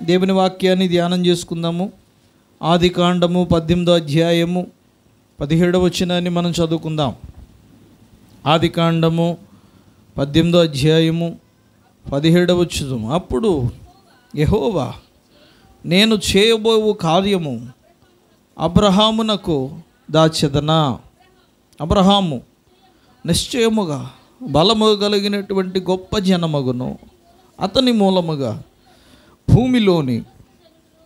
దేవుని వాక్యాన్ని ధ్యానం చేసుకుందాము. ఆదికాండము 18వ అధ్యాయము 17వ వచనాన్ని మనం చదువుకుందాం. ఆదికాండము 18వ అధ్యాయము 17వ వచనం. అప్పుడు యెహోవా, నేను చేయబోవు కార్యము అబ్రహామునకు దాచెదనా. అబ్రహాము నిశ్చయముగా బలము కలిగినటువంటి గొప్ప జనమగును, అతని మూలముగా భూమిలోని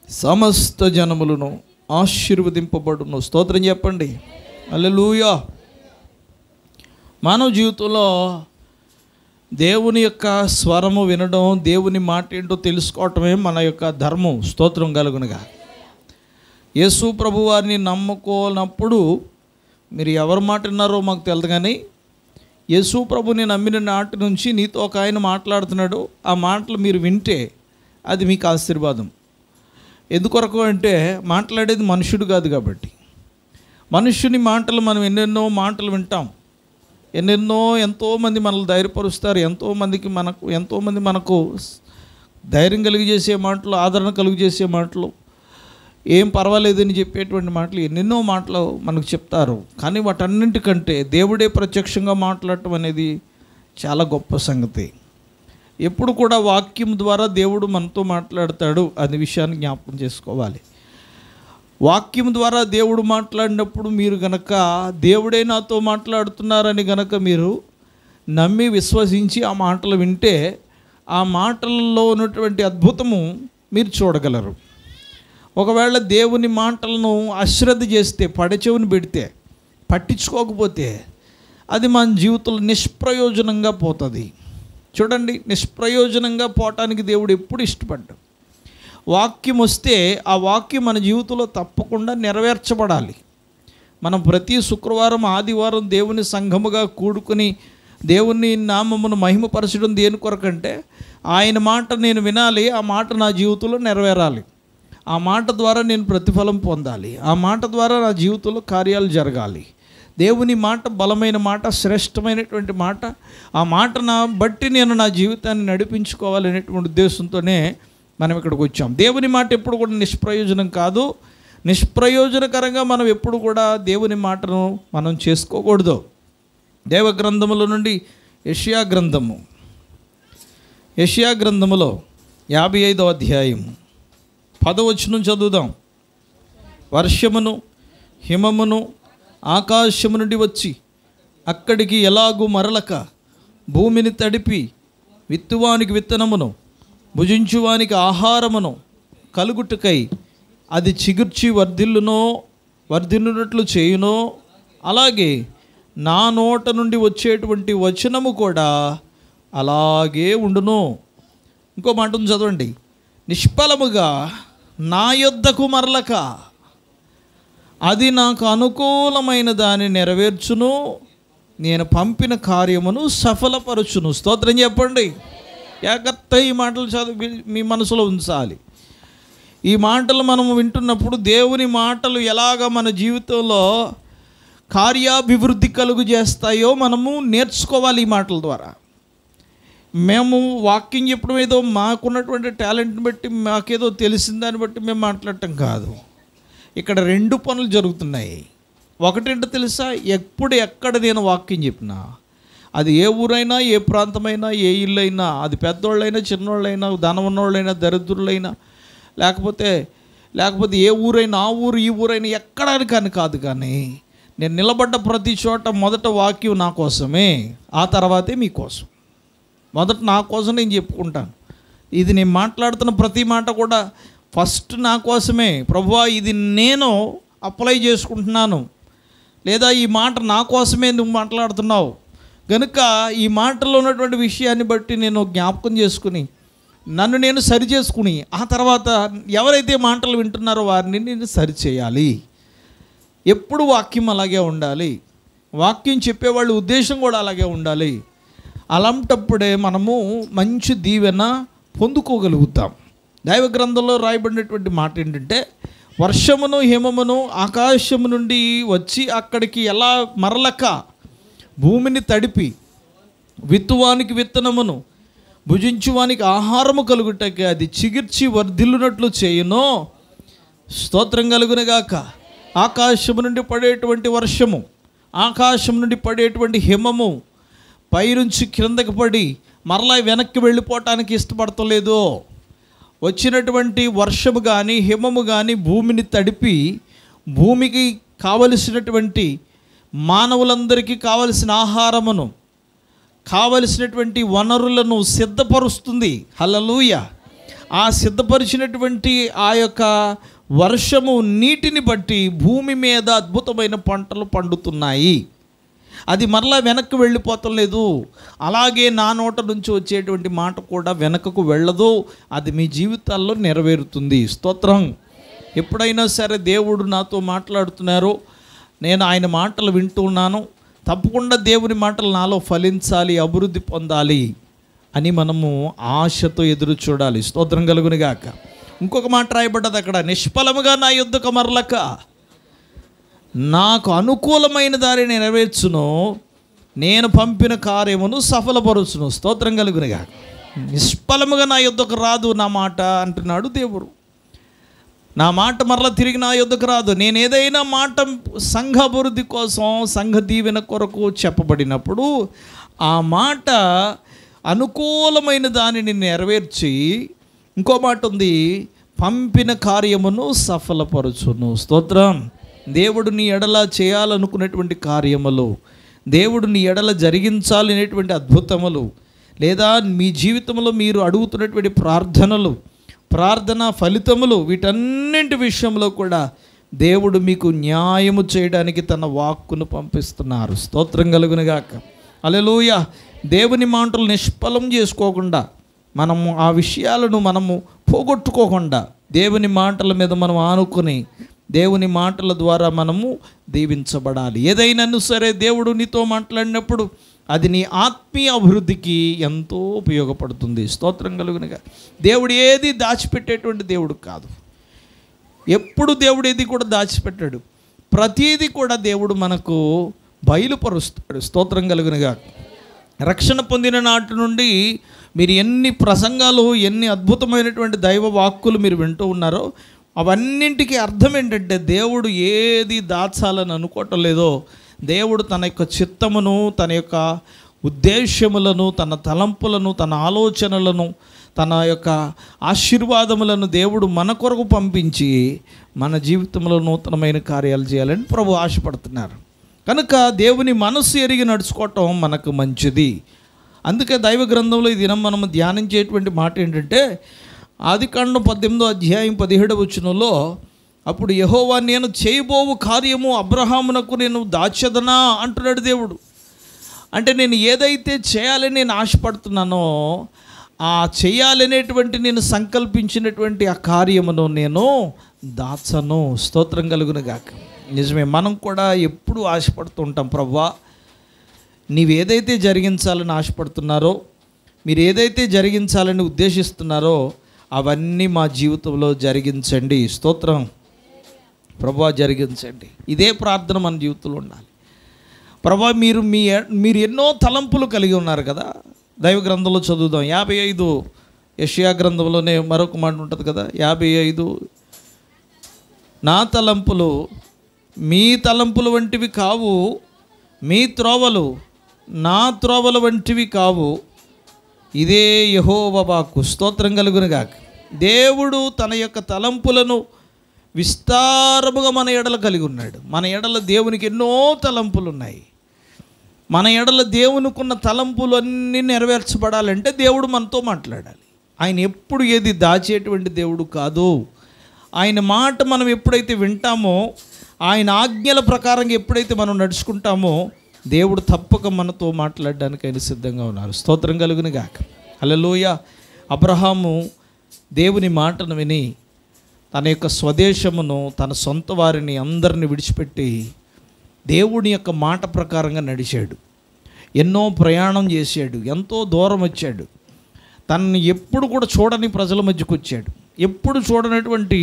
సమస్త జనములను ఆశీర్వదింపబడును. స్తోత్రం చెప్పండి. హల్లెలూయా. మానవ జీవితంలో దేవుని యొక్క స్వరము వినడం, దేవుని మాట ఏంటో తెలుసుకోవటమే మన యొక్క ధర్మం. స్తోత్రం కలుగునుగా. యేసు ప్రభు వారిని నమ్ముకోనప్పుడు మీరు ఎవరు మాట విన్నారో మాకు తెలియదు, కానీ యేసు ప్రభుని నమ్మిన నాటి నుంచి నీతో ఒక ఆయన మాట్లాడుతున్నాడు. ఆ మాటలు మీరు వింటే అది మీకు ఆశీర్వాదం. ఎందుకొరకు అంటే మాట్లాడేది మనుషుడు కాదు కాబట్టి. మనుషుని మాటలు మనం ఎన్నెన్నో మాటలు వింటాం, ఎంతోమంది మనల్ని ధైర్యపరుస్తారు, ఎంతోమంది మనకు ధైర్యం కలిగజేసే మాటలు, ఆదరణ కలుగజేసే మాటలు, ఏం పర్వాలేదని చెప్పేటువంటి మాటలు, ఎన్నెన్నో మాటలు మనకు చెప్తారు. కానీ వాటన్నింటికంటే దేవుడే ప్రత్యక్షంగా మాట్లాడటం అనేది చాలా గొప్ప సంగతి. ఎప్పుడు కూడా వాక్యం ద్వారా దేవుడు మనతో మాట్లాడతాడు అనే విషయాన్ని జ్ఞాపకం చేసుకోవాలి. వాక్యం ద్వారా దేవుడు మాట్లాడినప్పుడు మీరు గనక దేవుడే నాతో మాట్లాడుతున్నారని గనక మీరు నమ్మి విశ్వసించి ఆ మాటలు వింటే ఆ మాటలలో ఉన్నటువంటి అద్భుతము మీరు చూడగలరు. ఒకవేళ దేవుని మాటలను అశ్రద్ధ చేస్తే, పడచెవుని పెడితే, పట్టించుకోకపోతే అది మన జీవితంలో నిష్ప్రయోజనంగా పోతుంది. చూడండి, నిష్ప్రయోజనంగా పోవటానికి దేవుడు ఎప్పుడు ఇష్టపడ్డాడు. వాక్యం వస్తే ఆ వాక్యం మన జీవితంలో తప్పకుండా నెరవేర్చబడాలి. మనం ప్రతి శుక్రవారం, ఆదివారం దేవుని సంఘముగా కూడుకుని దేవుని నామమును మహిమపరచడం దేని కొరకంటే ఆయన మాట నేను వినాలి, ఆ మాట నా జీవితంలో నెరవేరాలి, ఆ మాట ద్వారా నేను ప్రతిఫలం పొందాలి, ఆ మాట ద్వారా నా జీవితంలో కార్యాలు జరగాలి. దేవుని మాట బలమైన మాట, శ్రేష్టమైనటువంటి మాట. ఆ మాట బట్టి నేను నా జీవితాన్ని నడిపించుకోవాలనేటువంటి ఉద్దేశంతోనే మనం ఇక్కడికి వచ్చాం. దేవుని మాట ఎప్పుడు కూడా నిష్ప్రయోజనం కాదు. నిష్ప్రయోజనకరంగా మనం ఎప్పుడు కూడా దేవుని మాటను మనం చేసుకోకూడదు. దేవ గ్రంథముల నుండి యెషయా గ్రంథములో 55వ అధ్యాయం 10వ వచనం చదువుదాం. వర్షమును హిమమును ఆకాశము నుండి వచ్చి అక్కడికి ఎలాగూ మరలక భూమిని తడిపి విత్తువానికి విత్తనమును, భుజించువానికి ఆహారమును కలుగుటకై అది చిగుర్చి వర్ధిల్లునట్లు చేయునో, అలాగే నా నోట నుండి వచ్చేటువంటి వచనము కూడా అలాగే ఉండును. ఇంకో మాట చదవండి. నిష్ఫలముగా నా యొద్దకు మరలక అది నాకు అనుకూలమైన దాన్ని నెరవేర్చును, నేను పంపిన కార్యమును సఫలపరచును. స్తోత్రం చెప్పండి. జాగ్రత్త ఈ మాటలు చదివి మీ మనసులో ఉంచాలి. ఈ మాటలు మనం వింటున్నప్పుడు దేవుని మాటలు ఎలాగ మన జీవితంలో కార్యాభివృద్ధి కలుగు చేస్తాయో మనము నేర్చుకోవాలి. ఈ మాటల ద్వారా మేము వాక్యం చెప్పడం ఏదో మాకున్నటువంటి టాలెంట్ని బట్టి, మాకేదో తెలిసిందాన్ని బట్టి మేము మాట్లాడటం కాదు. ఇక్కడ 2 పనులు జరుగుతున్నాయి. ఒకటేంటో తెలుసా? ఎక్కడ నేను వాక్యం చెప్పినా, అది ఏ ఊరైనా, ఏ ప్రాంతమైనా, ఏ ఇల్లైనా, అది పెద్దోళ్ళైనా, చిన్నోళ్ళైనా, ధనం ఉన్నోళ్ళైనా, దరిద్రులైనా, లేకపోతే ఏ ఊరైనా, ఆ ఊరు ఈ ఊరైనా, ఎక్కడానికి కాదు. కానీ నేను నిలబడ్డ ప్రతి చోట మొదట వాక్యం నా కోసమే, ఆ తర్వాతే మీకోసం. మొదట నా కోసం నేను చెప్పుకుంటాను. ఇది నేను మాట్లాడుతున్న ప్రతి మాట కూడా ఫస్ట్ నా కోసమే. ప్రభువా, ఇది నేను అప్లై చేసుకుంటున్నాను, లేదా ఈ మాట నా కోసమే నువ్వు మాట్లాడుతున్నావు కనుక ఈ మాటలో ఉన్నటువంటి విషయాన్ని బట్టి నేను జ్ఞాపకం చేసుకుని నన్ను నేను సరి చేసుకుని, ఆ తర్వాత ఎవరైతే మాటలు వింటున్నారో వారిని నేను సరిచేయాలి. ఎప్పుడు వాక్యం అలాగే ఉండాలి, వాక్యం చెప్పేవాళ్ళ ఉద్దేశం కూడా అలాగే ఉండాలి. అలాంటప్పుడే మనము మంచి దీవెన పొందుకోగలుగుతాం. దైవ గ్రంథంలో రాయబడినటువంటి మాట ఏంటంటే, వర్షమును హిమమును ఆకాశము నుండి వచ్చి అక్కడికి ఎలా మరలక భూమిని తడిపి విత్తువానికి విత్తనమును, భుజించువానికి ఆహారము కలుగుటకే అది చిగిర్చి వర్ధిల్లునట్లు చేయునో. స్తోత్రం కలుగునుగాక. ఆకాశం నుండి పడేటువంటి వర్షము, ఆకాశం నుండి పడేటువంటి హిమము పైనుంచి క్రిందకి పడి మరలా వెనక్కి వెళ్ళిపోవటానికి ఇష్టపడతలేదు. వచ్చినటువంటి వర్షము కానీ హిమము కానీ భూమిని తడిపి భూమికి కావలసినటువంటి మానవులందరికీ కావలసిన ఆహారమును, కావలసినటువంటి వనరులను సిద్ధపరుస్తుంది. హల్లెలూయా. ఆ సిద్ధపరిచినటువంటి ఆ యొక్క వర్షము నీటిని బట్టి భూమి మీద అద్భుతమైన పంటలు పండుతున్నాయి. అది మరలా వెనక్కి వెళ్ళిపోతం లేదు. అలాగే నా నోట నుంచి వచ్చేటువంటి మాట కూడా వెనకకు వెళ్ళదు. అది మీ జీవితాల్లో నెరవేరుతుంది. స్తోత్రం. ఎప్పుడైనా సరే దేవుడు నాతో మాట్లాడుతున్నారు, నేను ఆయన మాటలు వింటున్నాను, తప్పకుండా దేవుని మాటలు నాలో ఫలించాలి, అభివృద్ధి పొందాలి అని మనము ఆశతో ఎదురు చూడాలి. స్తోత్రం కలుగునుగాక. ఇంకొక మాట రాయబడ్డది అక్కడ, నిష్ఫలముగా నా యుద్ధకు మరలక నాకు అనుకూలమైన దారిని నెరవేర్చును, నేను పంపిన కార్యమును సఫలపరుచును. స్తోత్రం కలుగునుగాక. నిష్ఫలముగా నా యుద్ధకు రాదు నా మాట అంటున్నాడు దేవుడు. నా మాట మరలా తిరిగి నా యుద్ధకు రాదు. నేను ఏదైనా మాట సంఘ అభివృద్ధి కోసం, సంఘ దీవెన కొరకు చెప్పబడినప్పుడు ఆ మాట అనుకూలమైన దానిని నెరవేర్చి, ఇంకో మాట ఉంది, పంపిన కార్యమును సఫలపరచును. స్తోత్రం. దేవుడు నీ ఎడల చేయాలనుకున్నటువంటి కార్యములు, దేవుడు నీ ఎడల జరిగించాలనేటువంటి అద్భుతములు, లేదా మీ జీవితంలో మీరు అడుగుతున్నటువంటి ప్రార్థనలు, ప్రార్థన ఫలితములు, వీటన్నింటి విషయంలో కూడా దేవుడు మీకు న్యాయము చేయడానికి తన వాక్కును పంపిస్తున్నారు. స్తోత్రం కలుగునుగాక. హల్లెలూయా. దేవుని మాటలు నిష్ఫలం చేసుకోకుండా, మనము ఆ విషయాలను మనము పోగొట్టుకోకుండా దేవుని మాటల మీద మనం ఆనుకొని దేవుని మాటల ద్వారా మనము దీవించబడాలి. ఏదైనా సరే దేవుడు నీతో మాట్లాడినప్పుడు అది నీ ఆత్మీయ అభివృద్ధికి ఎంతో ఉపయోగపడుతుంది. స్తోత్రం కలుగునుగా. దేవుడు ఏది దాచిపెట్టేటువంటి దేవుడు కాదు. ఎప్పుడు దేవుడు ఏది కూడా దాచిపెట్టాడు. ప్రతీది కూడా దేవుడు మనకు బయలుపరుస్తాడు. స్తోత్రం కలుగునుగా. రక్షణ పొందిన నాటి నుండి మీరు ఎన్ని ప్రసంగాలు, ఎన్ని అద్భుతమైనటువంటి దైవ వాక్కులు మీరు వింటూ ఉన్నారో అవన్నింటికి అర్థం ఏంటంటే దేవుడు ఏది దాచాలని అనుకోవటం లేదో, దేవుడు తన యొక్క చిత్తమును, తన యొక్క ఉద్దేశ్యములను, తన తలంపులను, తన ఆలోచనలను, తన యొక్క ఆశీర్వాదములను దేవుడు మన కొరకు పంపించి మన జీవితంలో నూతనమైన కార్యాలు చేయాలని ప్రభు ఆశపడుతున్నారు. కనుక దేవుని మనస్సు ఎరిగి నడుచుకోవటం మనకు మంచిది. అందుకే దైవ గ్రంథంలో ఈ దినం మనం ధ్యానించేటువంటి మాట ఏంటంటే, ఆదికాండం 18వ అధ్యాయం 17వ వచనంలో, అప్పుడు యెహోవా నేను చేయబోవు కార్యము అబ్రహామునకు నేను దాచదనా అంటున్నాడు దేవుడు. అంటే నేను ఏదైతే చేయాలని నేను ఆశపడుతున్నానో ఆ చేయాలనేటువంటి నేను సంకల్పించినటువంటి ఆ కార్యమును నేను దాచను. స్తోత్రం కలుగునుగాక. నిజమే, మనం కూడా ఎప్పుడు ఆశపడుతూ ఉంటాం, ప్రభువా నీవేదైతే జరిగించాలని ఆశపడుతున్నారో, మీరు ఏదైతే జరిగించాలని ఉద్దేశిస్తున్నారో అవన్నీ మా జీవితంలో జరిగించండి. స్తోత్రం. ప్రభువా జరిగించండి. ఇదే ప్రార్థన మన జీవితంలో ఉండాలి. ప్రభువా మీరు ఎన్నో తలంపులు కలిగి ఉన్నారు కదా. దైవ గ్రంథంలో చదువుదాం. 55 యెషయా గ్రంథంలోనే మరొక మాట ఉంటుంది కదా, 55 నా తలంపులు మీ తలంపులు వంటివి కావు, మీ త్రోవలు నా త్రోవల వంటివి కావు, ఇదే యెహోవా వాక్కు. స్తోత్రం కలుగునుగాక. దేవుడు తన యొక్క తలంపులను విస్తారముగా మన ఎడల కలిగి ఉన్నాడు. మన ఎడల దేవునికి ఎన్నో తలంపులు ఉన్నాయి. మన ఎడల దేవునికున్న తలంపులు అన్నీ నెరవేర్చబడాలంటే దేవుడు మనతో మాట్లాడాలి. ఆయన ఎప్పుడు ఏది దాచేటువంటి దేవుడు కాదు. ఆయన మాట మనం ఎప్పుడైతే వింటామో, ఆయన ఆజ్ఞల ప్రకారంగా ఎప్పుడైతే మనం నడుచుకుంటామో, దేవుడు తప్పక మనతో మాట్లాడడానికి ఆయన సిద్ధంగా ఉన్నారు. స్తోత్రం కలుగునుగాక. హల్లెలూయా. అబ్రహాము దేవుని మాటను విని తన యొక్క స్వదేశమును, తన సొంత వారిని అందరిని విడిచిపెట్టి దేవుని యొక్క మాట ప్రకారంగా నడిచాడు. ఎన్నో ప్రయాణం చేశాడు, ఎంతో దూరం వచ్చాడు. తనని ఎప్పుడు కూడా చూడని ప్రజల మధ్యకు వచ్చాడు, ఎప్పుడు చూడనటువంటి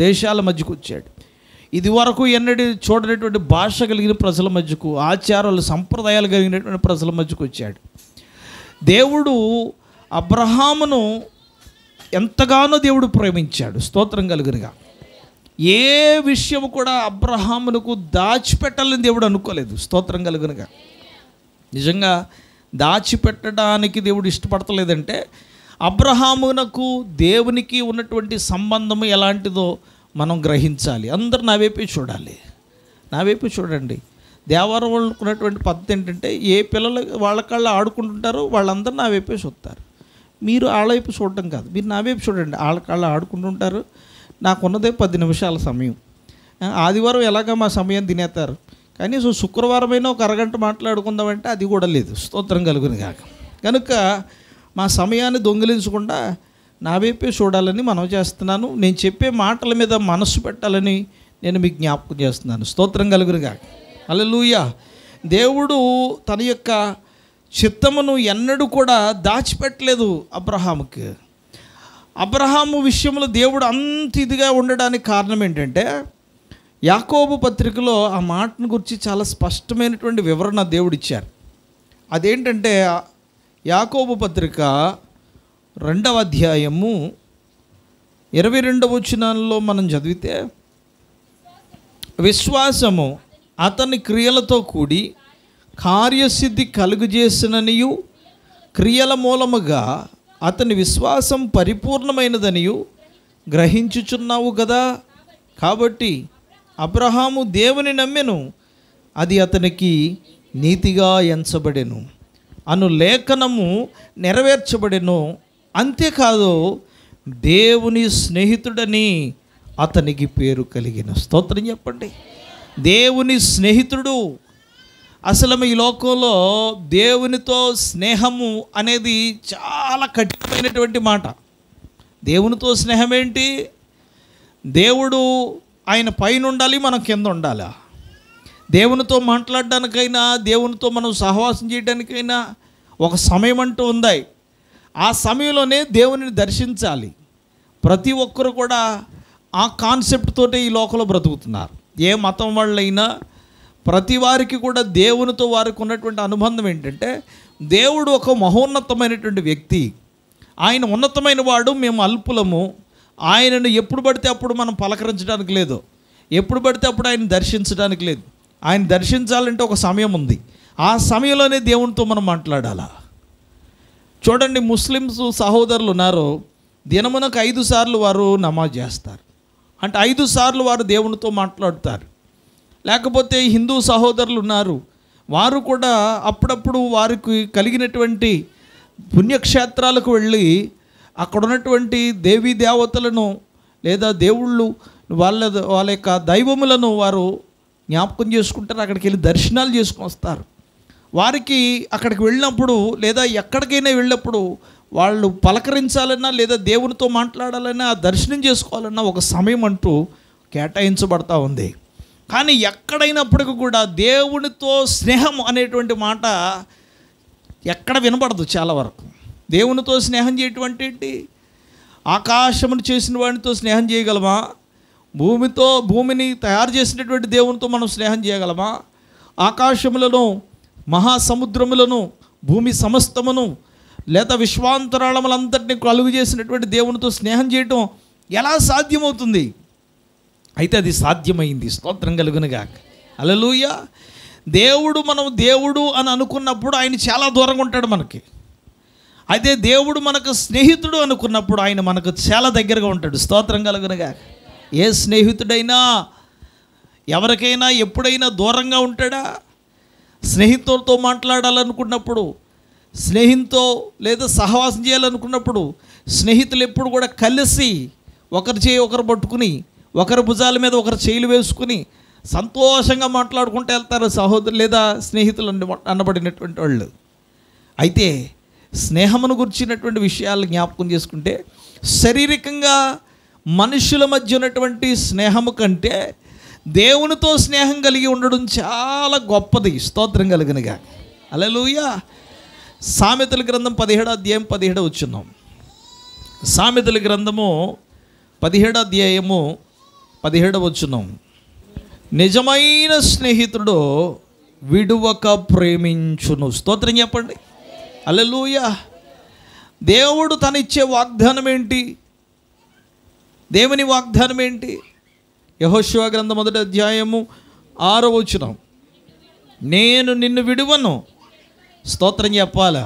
దేశాల మధ్యకు వచ్చాడు, ఇది వరకు ఎన్నడూ చూడనటువంటి భాష కలిగిన ప్రజల మధ్యకు, ఆచారాలు సంప్రదాయాలు కలిగినటువంటి ప్రజల మధ్యకు వచ్చాడు. దేవుడు అబ్రహామును ఎంతగానో దేవుడు ప్రేమించాడు. స్తోత్రం కలుగునుగా. ఏ విషయం కూడా అబ్రహామునకు దాచిపెట్టాలని దేవుడు అనుకోలేదు. స్తోత్రం కలుగునుగా. నిజంగా దాచిపెట్టడానికి దేవుడు ఇష్టపడతలేదంటే అబ్రహామునకు దేవునికి ఉన్నటువంటి సంబంధం ఎలాంటిదో మనం గ్రహించాలి. అందరూ నా వైపే చూడాలి, నా వైపు చూడండి. దేవారం వాళ్ళకు ఉన్నటువంటి పద్ధతి ఏంటంటే ఏ పిల్లలు వాళ్ళ కాళ్ళు ఆడుకుంటుంటారో వాళ్ళందరూ నా వైపే చూస్తారు. మీరు వాళ్ళ వైపు చూడటం కాదు, మీరు నా వైపు చూడండి. వాళ్ళ కాళ్ళు ఆడుకుంటుంటారు, నాకున్నదే 10 నిమిషాల సమయం. ఆదివారం ఎలాగ మా సమయం తినేస్తారు, కనీసం శుక్రవారమైనా ఒక అరగంట మాట్లాడుకుందామంటే అది కూడా లేదు. స్తోత్రం కలుగును కాక. కనుక మా సమయాన్ని దొంగిలించకుండా నా వైపే చూడాలని మనం చేస్తున్నాను. నేను చెప్పే మాటల మీద మనస్సు పెట్టాలని నేను మీకు జ్ఞాపకం చేస్తున్నాను. స్తోత్రం కలుగును కాక. హల్లెలూయా. దేవుడు తన యొక్క చిత్తమును ఎన్నడూ కూడా దాచిపెట్టలేదు అబ్రహాముకి. అబ్రహాము విషయంలో దేవుడు అంత ఇదిగా ఉండడానికి కారణం ఏంటంటే యాకోబు పత్రికలో ఆ మాటను గురించి చాలా స్పష్టమైనటువంటి వివరణ దేవుడు ఇచ్చారు. అదేంటంటే యాకోబు పత్రిక 2వ అధ్యాయము 22వ వచనంలో మనం చదివితే, విశ్వాసము అతని క్రియలతో కూడి కార్యసిద్ధి కలుగజేసిననియు క్రియల మూలముగా అతని విశ్వాసం పరిపూర్ణమైనదనియు గ్రహించుచున్నావు కదా. కాబట్టి అబ్రహాము దేవుని నమ్మెను, అది అతనికి నీతిగా ఎంచబడెను అను లేఖనము నెరవేర్చబడెను. అంతేకాదు దేవుని స్నేహితుడని అతనికి పేరు కలిగిన. స్తోత్రం చెప్పండి. దేవుని స్నేహితుడు. అసలు ఈ లోకంలో దేవునితో స్నేహము అనేది చాలా కఠినమైనటువంటి మాట. దేవునితో స్నేహం ఏంటి? దేవుడు ఆయన పైన ఉండాలి, మనం కింద ఉండాలి. దేవునితో మాట్లాడడానికైనా, దేవునితో మనం సహవాసం చేయడానికైనా ఒక సమయం అంటూ ఉంది. ఆ సమయంలోనే దేవునిని దర్శించాలి. ప్రతి ఒక్కరు కూడా ఆ కాన్సెప్ట్ తోటే ఈ లోకంలో బ్రతుకుతున్నారు. ఏ మతం వాళ్ళైనా ప్రతి వారికి కూడా దేవునితో వారికి ఉన్నటువంటి అనుబంధం ఏంటంటే, దేవుడు ఒక మహోన్నతమైనటువంటి వ్యక్తి, ఆయన ఉన్నతమైన వాడు, మేము అల్పులము. ఆయనను ఎప్పుడు పడితే అప్పుడు మనం పలకరించడానికి లేదు, ఎప్పుడు పడితే అప్పుడు ఆయన దర్శించడానికి లేదు. ఆయన దర్శించాలంటే ఒక సమయం ఉంది. ఆ సమయంలోనే దేవునితో మనం మాట్లాడాలా. చూడండి, ముస్లిమ్స్ సహోదరులు ఉన్నారు, దినమునకు 5 సార్లు వారు నమాజ్ చేస్తారు. అంటే 5 సార్లు వారు దేవునితో మాట్లాడుతారు. లేకపోతే హిందూ సహోదరులు ఉన్నారు, వారు కూడా అప్పుడప్పుడు వారికి కలిగినటువంటి పుణ్యక్షేత్రాలకు వెళ్ళి అక్కడ ఉన్నటువంటి దేవీ దేవతలను లేదా దేవుళ్ళు వాళ్ళ యొక్క దైవములను వారు జ్ఞాపకం చేసుకుంటారు. అక్కడికి వెళ్ళి దర్శనాలు చేసుకొని వస్తారు. వారికి అక్కడికి వెళ్ళినప్పుడు లేదా ఎక్కడికైనా వెళ్ళినప్పుడు వాళ్ళు పలకరించాలన్నా లేదా దేవునితో మాట్లాడాలన్నా, దర్శనం చేసుకోవాలన్నా ఒక సమయం అంటూ కేటాయించబడతా ఉంది. కానీ ఎక్కడైనప్పటికీ కూడా దేవునితో స్నేహం అనేటువంటి మాట ఎక్కడ వినపడదు. చాలా వరకు దేవునితో స్నేహం చేయటువంటి ఏంటి? ఆకాశమును చేసిన వాడితో స్నేహం చేయగలమా? భూమిని తయారు చేసినటువంటి దేవునితో మనం స్నేహం చేయగలమా? ఆకాశములను, మహాసముద్రములను, భూమి సమస్తమును లేదా విశ్వాంతరాళములంతటిని కలుగు చేసినటువంటి దేవునితో స్నేహం చేయటం ఎలా సాధ్యమవుతుంది? అయితే అది సాధ్యమైంది. స్తోత్రం కలుగునుగాక. హల్లెలూయా. మనం దేవుడు అని అనుకున్నప్పుడు ఆయన చాలా దూరంగా ఉంటాడు మనకి. అయితే దేవుడు మనకు స్నేహితుడు అనుకున్నప్పుడు ఆయన మనకు చాలా దగ్గరగా ఉంటాడు. స్తోత్రం కలుగునుగాక. ఏ స్నేహితుడైనా ఎవరికైనా ఎప్పుడైనా దూరంగా ఉంటాడా? స్నేహితులతో మాట్లాడాలనుకున్నప్పుడు, స్నేహితుతో లేదా సహవాసం చేయాలనుకున్నప్పుడు స్నేహితులు ఎప్పుడు కూడా కలిసి ఒకరి చేయి ఒకరు పట్టుకుని, ఒకరి భుజాల మీద ఒకరు చేయిలు వేసుకుని సంతోషంగా మాట్లాడుకుంటూ వెళ్తారు సహోదరులు లేదా స్నేహితులు అనబడినటువంటి వాళ్ళు. అయితే స్నేహమును గురించినటువంటి విషయాలు జ్ఞాపకం చేసుకుంటే, శారీరకంగా మనుషుల మధ్య ఉన్నటువంటి స్నేహము కంటే దేవునితో స్నేహం కలిగి ఉండడం చాలా గొప్పది. స్తోత్రం కలుగునుగా. హల్లెలూయా. సామెతల గ్రంథం 17వ అధ్యాయం 17వ వచనం. సామెతల గ్రంథము 17వ అధ్యాయము 17వ వచనం. నిజమైన స్నేహితుడు విడువక ప్రేమించును. స్తోత్రం చెప్పండి. హల్లెలూయా. దేవుడు తనిచ్చే వాగ్దానం ఏంటి? దేవుని వాగ్దానం ఏంటి? యెహోషువ గ్రంథం 1వ అధ్యాయము 6వ వచనం, నేను నిన్ను విడువను. స్తోత్రం చెప్పాలా?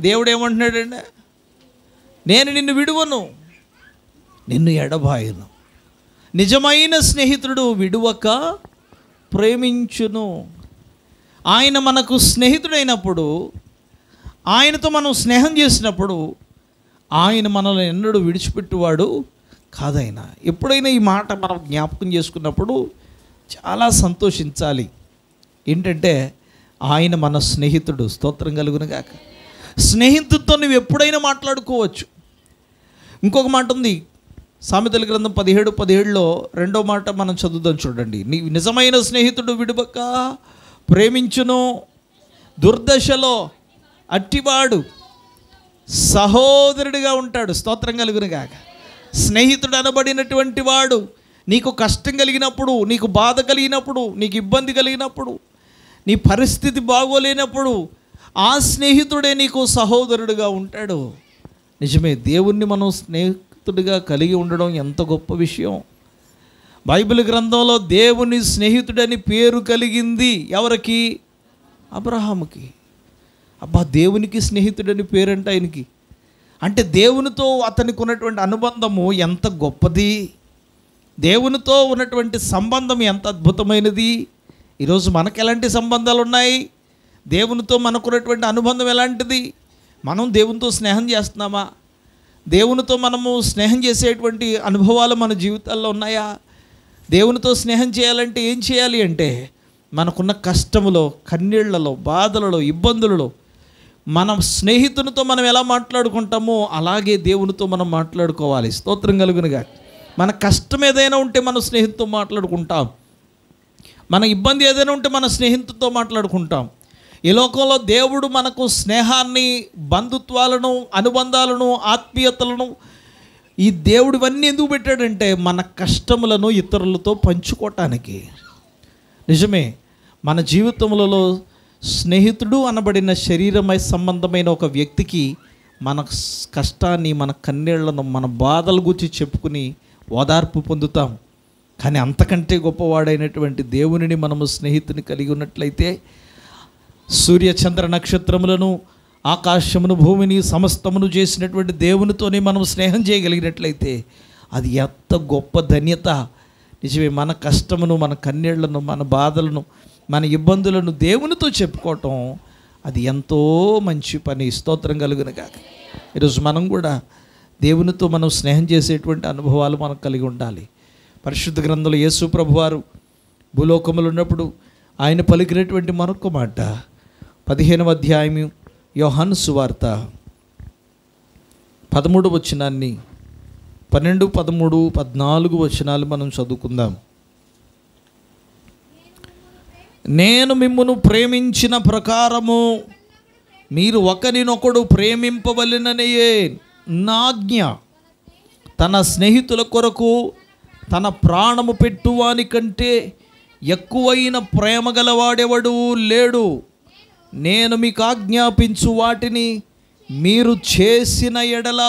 దేవుడు ఏమంటున్నాడండి? నేను నిన్ను విడువను, నిన్ను ఎడబాయను. నిజమైన స్నేహితుడు విడువక ప్రేమించును. ఆయన మనకు స్నేహితుడైనప్పుడు, ఆయనతో మనం స్నేహం చేసినప్పుడు ఆయన మనల్ని ఎన్నడూ విడిచిపెట్టువాడు కాదైనా. ఎప్పుడైనా ఈ మాట మనం జ్ఞాపకం చేసుకున్నప్పుడు చాలా సంతోషించాలి. ఏంటంటే ఆయన మన స్నేహితుడు. స్తోత్రం కలుగును గాక. స్నేహితుడితో నువ్వు ఎప్పుడైనా మాట్లాడుకోవచ్చు. ఇంకొక మాట ఉంది, సామెతల గ్రంథం 17:17లో 2వ మాట మనం చదువుదాం చూడండి. నీ నిజమైన స్నేహితుడు విడువక ప్రేమించును, దుర్దశలో అట్టివాడు సహోదరుడిగా ఉంటాడు. స్తోత్రం కలుగును గాక. స్నేహితుడు అనబడినటువంటి వాడు నీకు కష్టం కలిగినప్పుడు, నీకు బాధ కలిగినప్పుడు, నీకు ఇబ్బంది కలిగినప్పుడు, నీ పరిస్థితి బాగోలేనప్పుడు ఆ స్నేహితుడే నీకు సహోదరుడిగా ఉంటాడు. నిజమే, దేవుణ్ణి మనం స్నేహితుడిగా కలిగి ఉండడం ఎంత గొప్ప విషయం. బైబిల్ గ్రంథంలో దేవుని స్నేహితుడని పేరు కలిగింది ఎవరికి? అబ్రహాముకి. అబ్బా, దేవునికి స్నేహితుడని పేరంట ఆయనకి. అంటే దేవునితో అతనికి ఉన్నటువంటి అనుబంధము ఎంత గొప్పది, దేవునితో ఉన్నటువంటి సంబంధం ఎంత అద్భుతమైనది. ఈరోజు మనకు ఎలాంటి సంబంధాలు ఉన్నాయి? దేవునితో మనకున్నటువంటి అనుబంధం ఎలాంటిది? మనం దేవునితో స్నేహం చేస్తున్నామా? దేవునితో మనము స్నేహం చేసేటువంటి అనుభవాలు మన జీవితాల్లో ఉన్నాయా? దేవునితో స్నేహం చేయాలంటే ఏం చేయాలి అంటే, మనకున్న కష్టములో, కన్నీళ్లలో, బాధలలో, ఇబ్బందులలో మన స్నేహితునితో మనం ఎలా మాట్లాడుకుంటామో అలాగే దేవునితో మనం మాట్లాడుకోవాలి. స్తోత్రం కలుగునుగా. మన కష్టం ఏదైనా ఉంటే మన స్నేహితుతో మాట్లాడుకుంటాం, మన ఇబ్బంది ఏదైనా ఉంటే మన స్నేహితుతో మాట్లాడుకుంటాం. ఈ లోకంలో దేవుడు మనకు స్నేహాన్ని, బంధుత్వాలను, అనుబంధాలను, ఆత్మీయతలను, ఈ దేవుడు ఇవన్నీ ఎందుకు పెట్టాడంటే మన కష్టములను ఇతరులతో పంచుకోవటానికి. నిజమే, మన జీవితంలో స్నేహితుడు అనబడిన శరీరమై సంబంధమైన ఒక వ్యక్తికి మన కష్టాన్ని, మన కన్నీళ్లను, మన బాధల గురించి చెప్పుకుని ఓదార్పు పొందుతాం. కానీ అంతకంటే గొప్పవాడైనటువంటి దేవునిని మనము స్నేహితుని కలిగి ఉన్నట్లయితే, సూర్య చంద్ర నక్షత్రములను, ఆకాశమును, భూమిని, సమస్తమును చేసినటువంటి దేవునితోనే మనం స్నేహం చేయగలిగినట్లయితే అది ఎంత గొప్ప ధన్యత. నిజమే, మన కష్టమును, మన కన్నీళ్లను, మన బాధలను, మన ఇబ్బందులను దేవునితో చెప్పుకోవటం అది ఎంతో మంచి పని. స్తోత్రం కలుగును గాక. ఈరోజు మనం కూడా దేవునితో మనం స్నేహం చేసేటువంటి అనుభవాలు మనం కలిగి ఉండాలి. పరిశుద్ధ గ్రంథంలో యేసు ప్రభువారు భూలోకములు ఉన్నప్పుడు ఆయన పలికినటువంటి మరొక మాట 15వ అధ్యాయం యోహాను సువార్త 13వ వచనాన్ని 12, 13, 14 వచనాలు మనం చదువుకుందాం. నేను మిమ్మును ప్రేమించిన ప్రకారము మీరు ఒకరినొకడు ప్రేమింపవలెననియే నాజ్ఞ. తన స్నేహితుల కొరకు తన ప్రాణము పెట్టువాని కంటే ఎక్కువైన ప్రేమ గలవాడెవడు లేడు. నేను మీకు ఆజ్ఞాపించు వాటిని మీరు చేసిన ఎడల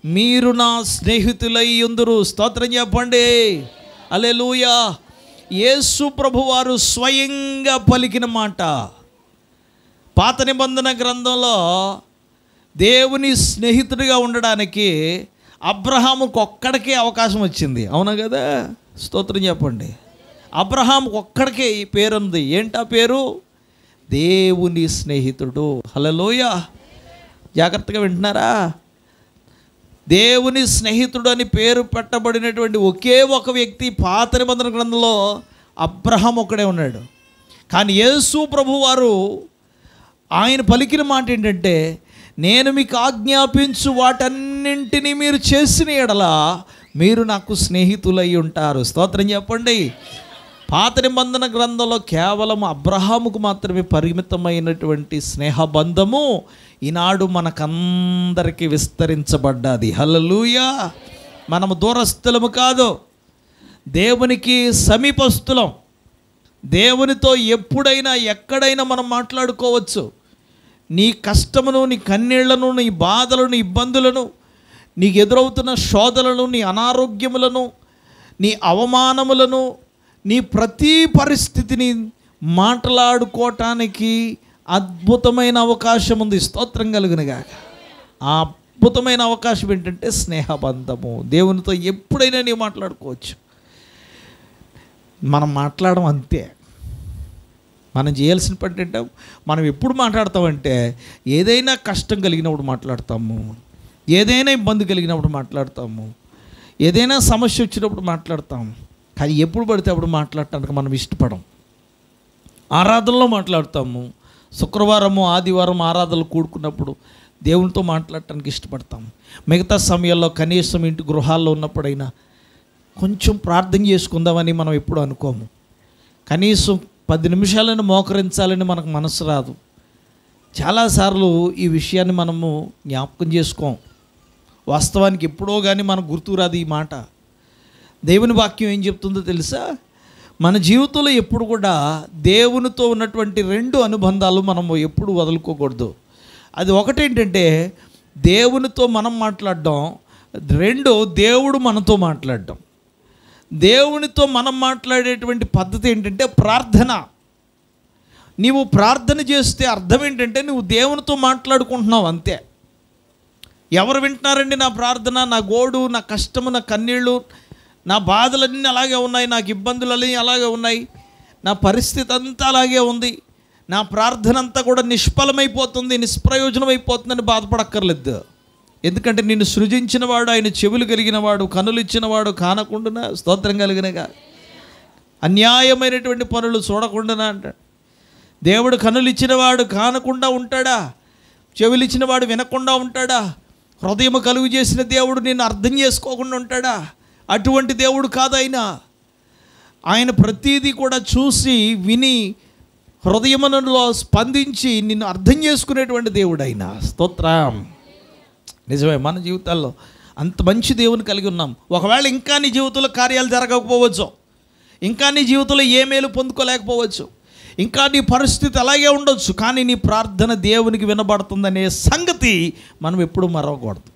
మీరు నా స్నేహితులై ఉందురు. స్తోత్రం చెప్పండి. హల్లెలూయా. యేసు ప్రభువారు స్వయంగా పలికిన మాట. పాత నిబంధన గ్రంథంలో దేవుని స్నేహితుడిగా ఉండడానికి అబ్రహాముకు ఒక్కడికే అవకాశం వచ్చింది. అవునా కదా? స్తోత్రం చెప్పండి. అబ్రహాముకు ఒక్కడికే ఈ పేరు ఉంది. ఏంటా పేరు? దేవుని స్నేహితుడు. హల్లెలూయా. జాగ్రత్తగా వింటున్నారా? దేవుని స్నేహితుడు అని పేరు పెట్టబడినటువంటి ఒకే ఒక వ్యక్తి పాత నిబంధన గ్రంథంలో అబ్రహాం ఒక్కడే ఉన్నాడు. కానీ యేసు ప్రభువారు ఆయన పలికిన మాట ఏంటంటే, నేను మీకు ఆజ్ఞాపించు వాటన్నింటినీ మీరు చేసిన ఎడల మీరు నాకు స్నేహితులై ఉంటారు. స్తోత్రం చెప్పండి. పాత నిబంధన గ్రంథంలో కేవలం అబ్రహాముకు మాత్రమే పరిమితమైనటువంటి స్నేహబంధము ఈనాడు మనకందరికీ విస్తరించబడ్డది. హల్లెలూయా. మనము దూరస్థులము కాదు, దేవునికి సమీపస్థులం. దేవునితో ఎప్పుడైనా ఎక్కడైనా మనం మాట్లాడుకోవచ్చు. నీ కష్టమును, నీ కన్నీళ్లను, నీ బాధలను, ఇబ్బందులను, నీకు ఎదురవుతున్న శోధనలను, నీ అనారోగ్యములను, నీ అవమానములను, నీ ప్రతి పరిస్థితిని మాట్లాడుకోవటానికి అద్భుతమైన అవకాశం ఉంది. స్తోత్రం కలుగునుగాక. ఆ అద్భుతమైన అవకాశం ఏంటంటే స్నేహబంధము. దేవునితో ఎప్పుడైనా నీవు మాట్లాడుకోవచ్చు. మనం మాట్లాడడం అంతే. మనం చేయాల్సిన పని ఏంటంటే, మనం ఎప్పుడు మాట్లాడతామంటే ఏదైనా కష్టం కలిగినప్పుడు మాట్లాడతాము, ఏదైనా ఇబ్బంది కలిగినప్పుడు మాట్లాడతాము, ఏదైనా సమస్య వచ్చినప్పుడు మాట్లాడతాము. కానీ ఎప్పుడు పడితే అప్పుడు మాట్లాడటానికి మనం ఇష్టపడం. ఆరాధనలో మాట్లాడతాము. శుక్రవారము, ఆదివారం ఆరాధనలు కూడుకున్నప్పుడు దేవునితో మాట్లాడటానికి ఇష్టపడతాము. మిగతా సమయాల్లో కనీసం ఇంటి గృహాల్లో ఉన్నప్పుడైనా కొంచెం ప్రార్థన చేసుకుందామని మనం ఎప్పుడు అనుకోము. కనీసం 10 నిమిషాలను మోకరించాలని మనకు మనసు రాదు. చాలాసార్లు ఈ విషయాన్ని మనము జ్ఞాపకం చేసుకోం. వాస్తవానికి ఎప్పుడో కానీ మనకు గుర్తు రాదు ఈ మాట. దేవుని వాక్యం ఏం చెప్తుందో తెలుసా? మన జీవితంలో ఎప్పుడు కూడా దేవునితో ఉన్నటువంటి 2 అనుబంధాలు మనము ఎప్పుడు వదులుకోకూడదు. అది ఒకటేంటంటే దేవునితో మనం మాట్లాడడం, 2 దేవుడు మనతో మాట్లాడడం. దేవునితో మనం మాట్లాడేటువంటి పద్ధతి ఏంటంటే ప్రార్థన. నీవు ప్రార్థన చేస్తే అర్థం ఏంటంటే నువ్వు దేవునితో మాట్లాడుకుంటున్నావు అంతే. ఎవరు వింటున్నారండి నా ప్రార్థన? నా గోడు, నా కష్టము, నా కన్నీళ్ళు, నా బాధలన్నీ అలాగే ఉన్నాయి, నాకు ఇబ్బందులన్నీ అలాగే ఉన్నాయి, నా పరిస్థితి అంతా అలాగే ఉంది, నా ప్రార్థన అంతా కూడా నిష్ఫలమైపోతుంది, నిష్ప్రయోజనమైపోతుందని బాధపడక్కర్లేదు. ఎందుకంటే నిన్ను సృజించినవాడు, ఆయన చెవులు కలిగినవాడు, కనులు ఇచ్చినవాడు కానకుండా, స్తోత్రం కలిగినగా, అన్యాయమైనటువంటి పనులు చూడకుండా అంటాడు. దేవుడు కనులు ఇచ్చినవాడు కానకుండా ఉంటాడా? చెవులు ఇచ్చినవాడు వినకుండా ఉంటాడా? హృదయం కలుగు చేసిన దేవుడు నిన్ను అర్థం చేసుకోకుండా ఉంటాడా? అటువంటి దేవుడు కాదు ఆయన. ఆయన ప్రతీదీ కూడా చూసి విని హృదయములో స్పందించి నిన్ను అర్థం చేసుకునేటువంటి దేవుడు ఆయన. స్తోత్రం. నిజమే, మన జీవితాల్లో అంత మంచి దేవుని కలిగి ఉన్నాం. ఒకవేళ ఇంకా నీ జీవితంలో కార్యాలు జరగకపోవచ్చు, ఇంకా నీ జీవితంలో ఏ మేలు పొందుకోలేకపోవచ్చు, ఇంకా నీ పరిస్థితి అలాగే ఉండొచ్చు, కానీ నీ ప్రార్థన దేవునికి వినబడుతుందనే సంగతి మనం ఎప్పుడూ మరవకూడదు.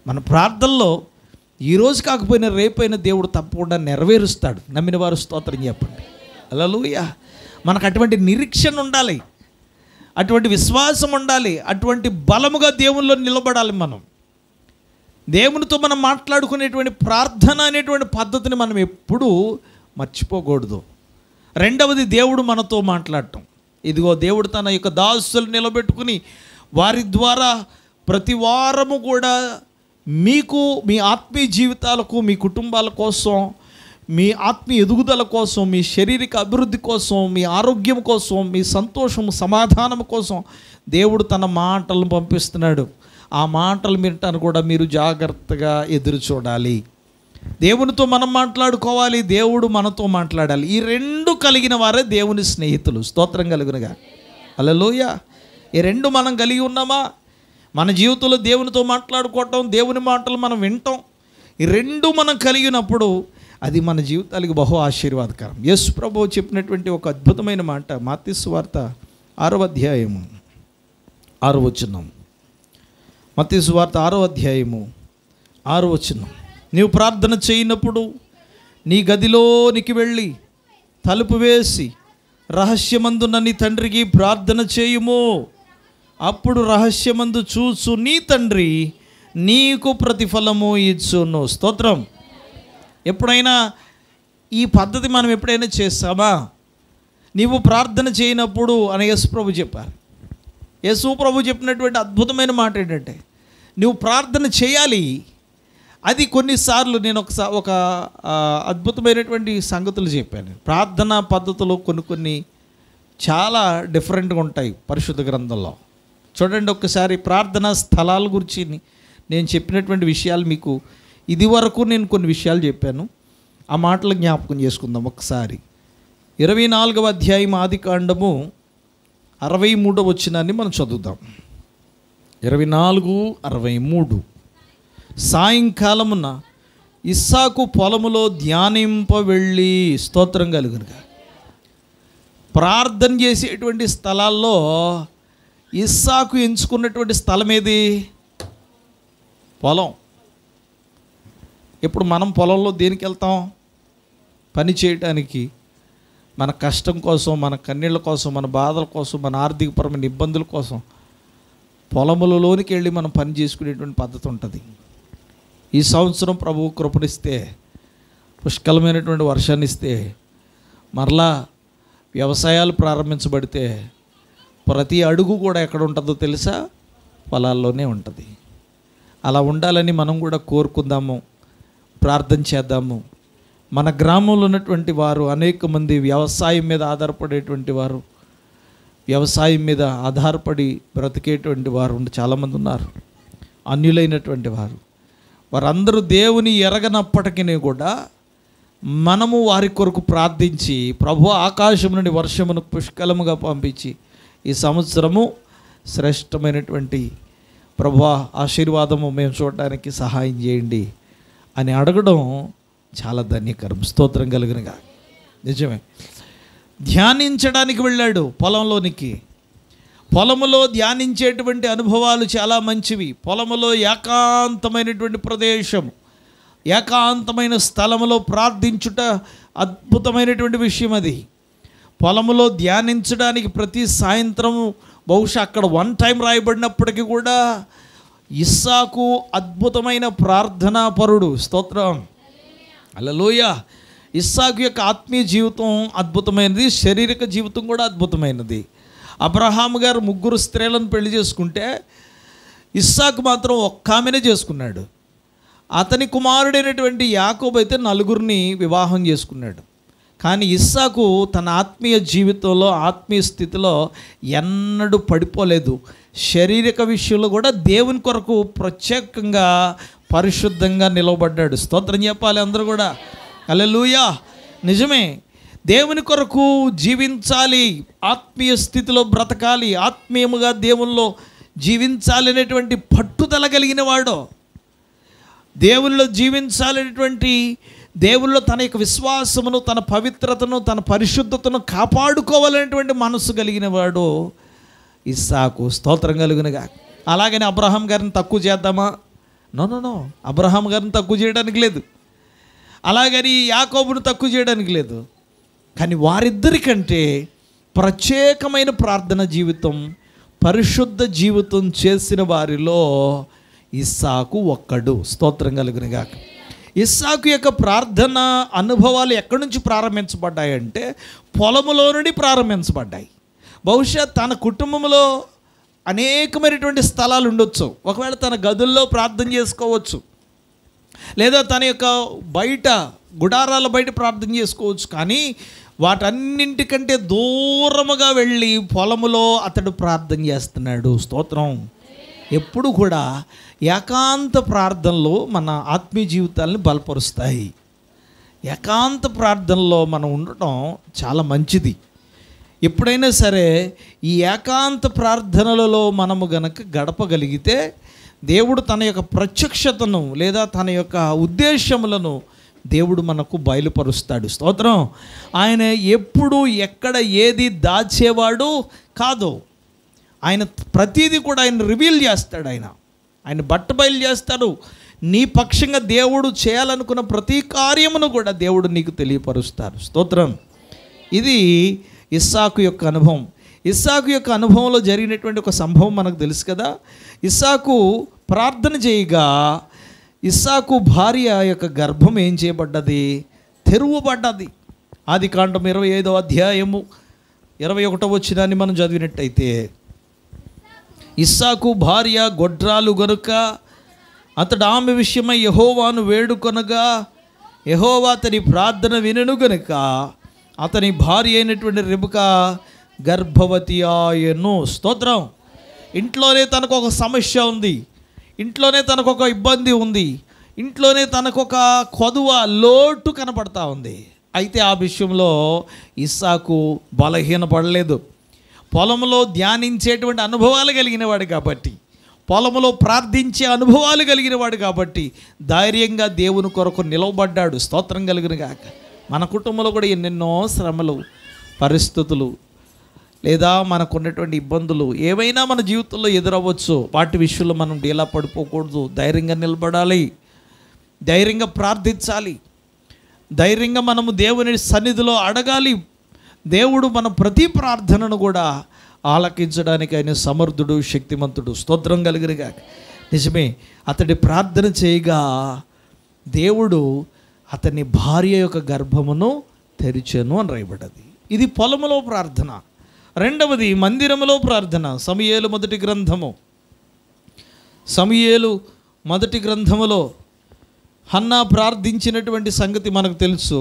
మన ప్రార్థనలో ఈరోజు కాకపోయినా రేపైనా దేవుడు తప్పకుండా నెరవేరుస్తాడు. నమ్మిన వారు స్తోత్రం చెప్పండి. హల్లెలూయా. మనకు అటువంటి నిరీక్షణ ఉండాలి, అటువంటి విశ్వాసం ఉండాలి, అటువంటి బలముగా దేవునిలో నిలబడాలి. మనం దేవునితో మనం మాట్లాడుకునేటువంటి ప్రార్థన అనేటువంటి పద్ధతిని మనం ఎప్పుడూ మర్చిపోకూడదు. రెండవది, దేవుడు మనతో మాట్లాడటం. ఇదిగో దేవుడు తన యొక్క దాసులు నిలబెట్టుకుని వారి ద్వారా ప్రతి వారము కూడా మీకు, మీ ఆత్మీయ జీవితాలకు, మీ కుటుంబాల కోసం, మీ ఆత్మీయ ఎదుగుదల కోసం, మీ శారీరక అభివృద్ధి కోసం, మీ ఆరోగ్యం కోసం, మీ సంతోషం సమాధానం కోసం దేవుడు తన మాటలను పంపిస్తున్నాడు. ఆ మాటలు వినటానికి కూడా మీరు జాగ్రత్తగా ఎదురు చూడాలి. దేవునితో మనం మాట్లాడుకోవాలి, దేవుడు మనతో మాట్లాడాలి. ఈ 2 కలిగిన వారే దేవుని స్నేహితులు. స్తోత్రం కలుగునుగా. హల్లెలూయా. ఈ 2 మనం కలిగి ఉన్నామా? మన జీవితంలో దేవునితో మాట్లాడుకోవటం, దేవుని మాటలు మనం వినటం, ఈ 2 మనం కలిగినప్పుడు అది మన జీవితాలకు బహు ఆశీర్వాదకరం. యేసు ప్రభువు చెప్పినటువంటి ఒక అద్భుతమైన మాట మత్తయి సువార్త 6వ అధ్యాయము 6వ వచనం. మత్తయి సువార్త 6వ అధ్యాయము 6వ వచనం. నీవు ప్రార్థన చేయనప్పుడు నీ గదిలోనికి వెళ్ళి తలుపు వేసి రహస్యమందున్న నీ తండ్రికి ప్రార్థన చేయుము. అప్పుడు రహస్యమందు చూసు నీ తండ్రి నీకు ప్రతిఫలము ఇచ్చును. స్తోత్రం. ఎప్పుడైనా ఈ పద్ధతి మనం ఎప్పుడైనా చేస్తామా? నీవు ప్రార్థన చేయనప్పుడు అని యేసు ప్రభు చెప్పారు. యేసు ప్రభు చెప్పినటువంటి అద్భుతమైన మాట ఏంటంటే, నువ్వు ప్రార్థన చేయాలి. అది కొన్నిసార్లు నేను ఒక అద్భుతమైనటువంటి సంగతులు చెప్పాను. ప్రార్థనా పద్ధతులు కొన్ని చాలా డిఫరెంట్గా ఉంటాయి పరిశుద్ధ గ్రంథంలో. చూడండి, ఒక్కసారి ప్రార్థనా స్థలాల గురించి నేను చెప్పినటువంటి విషయాలు మీకు ఇది వరకు నేను కొన్ని విషయాలు చెప్పాను. ఆ మాటలు జ్ఞాపకం చేసుకుందాం ఒకసారి. 24వ అధ్యాయం ఆదికాండము 63వ వచనాన్ని మనం చదువుదాం. 24:63. సాయంకాలమున ఇస్సాకు పొలములో ధ్యానింప వెళ్ళి, స్తోత్రం కలుగునుగా. ప్రార్థన చేసేటువంటి స్థలాల్లో ఇస్సాకు ఎంచుకున్నటువంటి స్థలం ఏది? పొలం. ఇప్పుడు మనం పొలంలో దేనికి వెళ్తాం? పని చేయటానికి, మన కష్టం కోసం, మన కన్నీళ్ళ కోసం, మన బాధల కోసం, మన ఆర్థికపరమైన ఇబ్బందుల కోసం పొలములలోనికి వెళ్ళి మనం పని చేసుకునేటువంటి పద్ధతి ఉంటుంది. ఈ సంవత్సరం ప్రభువు కృపణిస్తే, పుష్కలమైనటువంటి వర్షాన్ని ఇస్తే, మరలా వ్యవసాయాలు ప్రారంభించబడితే ప్రతి అడుగు కూడా ఎక్కడ ఉంటుందో తెలుసా? పొలాల్లోనే ఉంటుంది. అలా ఉండాలని మనం కూడా కోరుకుందాము, ప్రార్థన చేద్దాము. మన గ్రామంలో ఉన్నటువంటి వారు అనేక మంది వ్యవసాయం మీద ఆధారపడేటువంటి వారు, వ్యవసాయం మీద ఆధారపడి బ్రతికేటువంటి వారు చాలామంది ఉన్నారు. అన్యులైనటువంటి వారు, వారందరూ దేవుని ఎరగనప్పటికీ కూడా మనము వారి కొరకు ప్రార్థించి, ప్రభు ఆకాశం నుండి వర్షమును పుష్కలముగా పంపించి ఈ సంవత్సరము శ్రేష్టమైనటువంటి ప్రభు ఆశీర్వాదము మేము చూడడానికి సహాయం చేయండి అని అడగడం చాలా ధన్యకరం. స్తోత్రం కలుగునుగా. నిజమే. ధ్యానించడానికి వెళ్ళాడు పొలంలోనికి. పొలములో ధ్యానించేటువంటి అనుభవాలు చాలా మంచివి. పొలములో ఏకాంతమైనటువంటి ప్రదేశం, ఏకాంతమైన స్థలములో ప్రార్థించుట అద్భుతమైనటువంటి విషయం. అది పొలములో ధ్యానించడానికి ప్రతి సాయంత్రం, బహుశా అక్కడ 1 టైం రాయబడినప్పటికీ కూడా ఇస్సాకు అద్భుతమైన ప్రార్థనా పరుడు. స్తోత్రం, హల్లెలూయా. ఇస్సాకు యొక్క ఆత్మీయ జీవితం అద్భుతమైనది, శారీరక జీవితం కూడా అద్భుతమైనది. అబ్రహాము గారు 3 స్త్రీలను పెళ్లి చేసుకుంటే ఇస్సాకు మాత్రం ఒక్క ఆమెనే చేసుకున్నాడు. అతని కుమారుడైనటువంటి యాకోబు అయితే 4 వివాహం చేసుకున్నాడు. కానీ ఇస్సాకు తన ఆత్మీయ జీవితంలో, ఆత్మీయ స్థితిలో ఎన్నడూ పడిపోలేదు. శారీరక విషయంలో కూడా దేవుని కొరకు ప్రత్యేకంగా పరిశుద్ధంగా నిలవబడ్డాడు. స్తోత్రం చెప్పాలి అందరూ కూడా. హల్లెలూయా. నిజమే, దేవుని కొరకు జీవించాలి, ఆత్మీయ స్థితిలో బ్రతకాలి, ఆత్మీయముగా దేవుల్లో జీవించాలి అనేటువంటి పట్టుదల కలిగిన వాడు, దేవునిలో జీవించాలనేటువంటి, దేవుల్లో తన యొక్క విశ్వాసమును, తన పవిత్రతను, తన పరిశుద్ధతను కాపాడుకోవాలనేటువంటి మనసు కలిగిన వాడు ఇస్సాకు. స్తోత్రం కలుగునుగా. అలాగని అబ్రహాం గారిని తక్కువ చేద్దామా? నో, అబ్రహాం గారిని తక్కువ చేయడానికి లేదు, అలాగని యాకోబును తక్కువ చేయడానికి లేదు. కానీ వారిద్దరికంటే ప్రత్యేకమైన ప్రార్థన జీవితం, పరిశుద్ధ జీవితం చేసిన వారిలో ఇస్సాకు ఒక్కడు. స్తోత్రం కలుగునుగా. ఇస్సాకు యొక్క ప్రార్థన అనుభవాలు ఎక్కడి నుంచి ప్రారంభించబడ్డాయంటే పొలములో నుండి ప్రారంభించబడ్డాయి. బహుశా తన కుటుంబంలో అనేకమైనటువంటి స్థలాలు ఉండొచ్చు. ఒకవేళ తన గదుల్లో ప్రార్థన చేసుకోవచ్చు, లేదా తన యొక్క బయట గుడారాల బయట ప్రార్థన చేసుకోవచ్చు. కానీ వాటన్నింటికంటే దూరముగా వెళ్ళి పొలములో అతడు ప్రార్థన చేస్తున్నాడు. స్తోత్రం. ఎప్పుడు కూడా ఏకాంత ప్రార్థనలో మన ఆత్మీయ జీవితాలని బలపరుస్తాయి. ఏకాంత ప్రార్థనలో మనం ఉండటం చాలా మంచిది. ఎప్పుడైనా సరే ఈ ఏకాంత ప్రార్థనలలో మనము గనక గడపగలిగితే దేవుడు తన యొక్క ప్రత్యక్షతను లేదా తన యొక్క ఉద్దేశములను దేవుడు మనకు బయలుపరుస్తాడు. స్తోత్రం. ఆయన ఎప్పుడు ఎక్కడ ఏది దాచేవాడు కాదు. ఆయన ప్రతిదీ కూడా ఆయన రివీల్ చేస్తాడు. ఆయన బయలు చేస్తాడు. నీ పక్షంగా దేవుడు చేయాలనుకున్న ప్రతి కార్యమును కూడా దేవుడు నీకు తెలియపరుస్తాడు. స్తోత్రం. ఇది ఇస్సాకు యొక్క అనుభవం. ఇస్సాకు యొక్క అనుభవంలో జరిగినటువంటి ఒక సంభవం మనకు తెలుసు కదా. ఇస్సాకు ప్రార్థన చేయగా ఇస్సాకు భార్య యొక్క గర్భం ఏం చేయబడ్డది? తెరువబడ్డది. ఆదికాండం 25వ అధ్యాయము 21వ వచనాన్ని మనం చదివినట్టయితే, ఇస్సాకు భార్య గొడ్రాలు గనుక అతడు ఆమె విషయమై యెహోవాను వేడుకొనగా యెహోవా అతని ప్రార్థన వినెను గనుక అతని భార్య అయినటువంటి రెబెకా గర్భవతి ఆయను. స్తోత్రం. ఇంట్లోనే తనకు ఒక సమస్య ఉంది, ఇంట్లోనే తనకు ఒక ఇబ్బంది ఉంది, ఇంట్లోనే తనకు ఒక కొదువ లోటు కనపడతా ఉంది. అయితే ఆ విషయంలో ఇస్సాకు బలహీనపడలేదు. పొలంలో ధ్యానించేటువంటి అనుభవాలు కలిగిన వాడు కాబట్టి, పొలంలో ప్రార్థించే అనుభవాలు కలిగిన వాడు కాబట్టి ధైర్యంగా దేవుని కొరకు నిలవబడ్డాడు. స్తోత్రం కలుగును గాక. మన కుటుంబంలో కూడా ఎన్నెన్నో శ్రమలు, పరిస్థితులు లేదా మనకున్నటువంటి ఇబ్బందులు ఏవైనా మన జీవితంలో ఎదురవ్వచ్చు. వాటి విషయంలో మనం డీలా పడిపోకూడదు. ధైర్యంగా నిలబడాలి, ధైర్యంగా ప్రార్థించాలి, ధైర్యంగా మనము దేవుని సన్నిధిలో అడగాలి. దేవుడు మన ప్రతి ప్రార్థనను కూడా ఆలకించడానికి ఆయన సమర్థుడు, శక్తిమంతుడు. స్తోత్రం కలిగినగా. నిజమే, అతడి ప్రార్థన చేయగా దేవుడు అతని భార్య యొక్క గర్భమును తెరిచెను అని రాయబడ్డది. ఇది పొలములో ప్రార్థన. రెండవది మందిరములో ప్రార్థన. సమూయేలు మొదటి గ్రంథములో హన్నా ప్రార్థించినటువంటి సంగతి మనకు తెలుసు.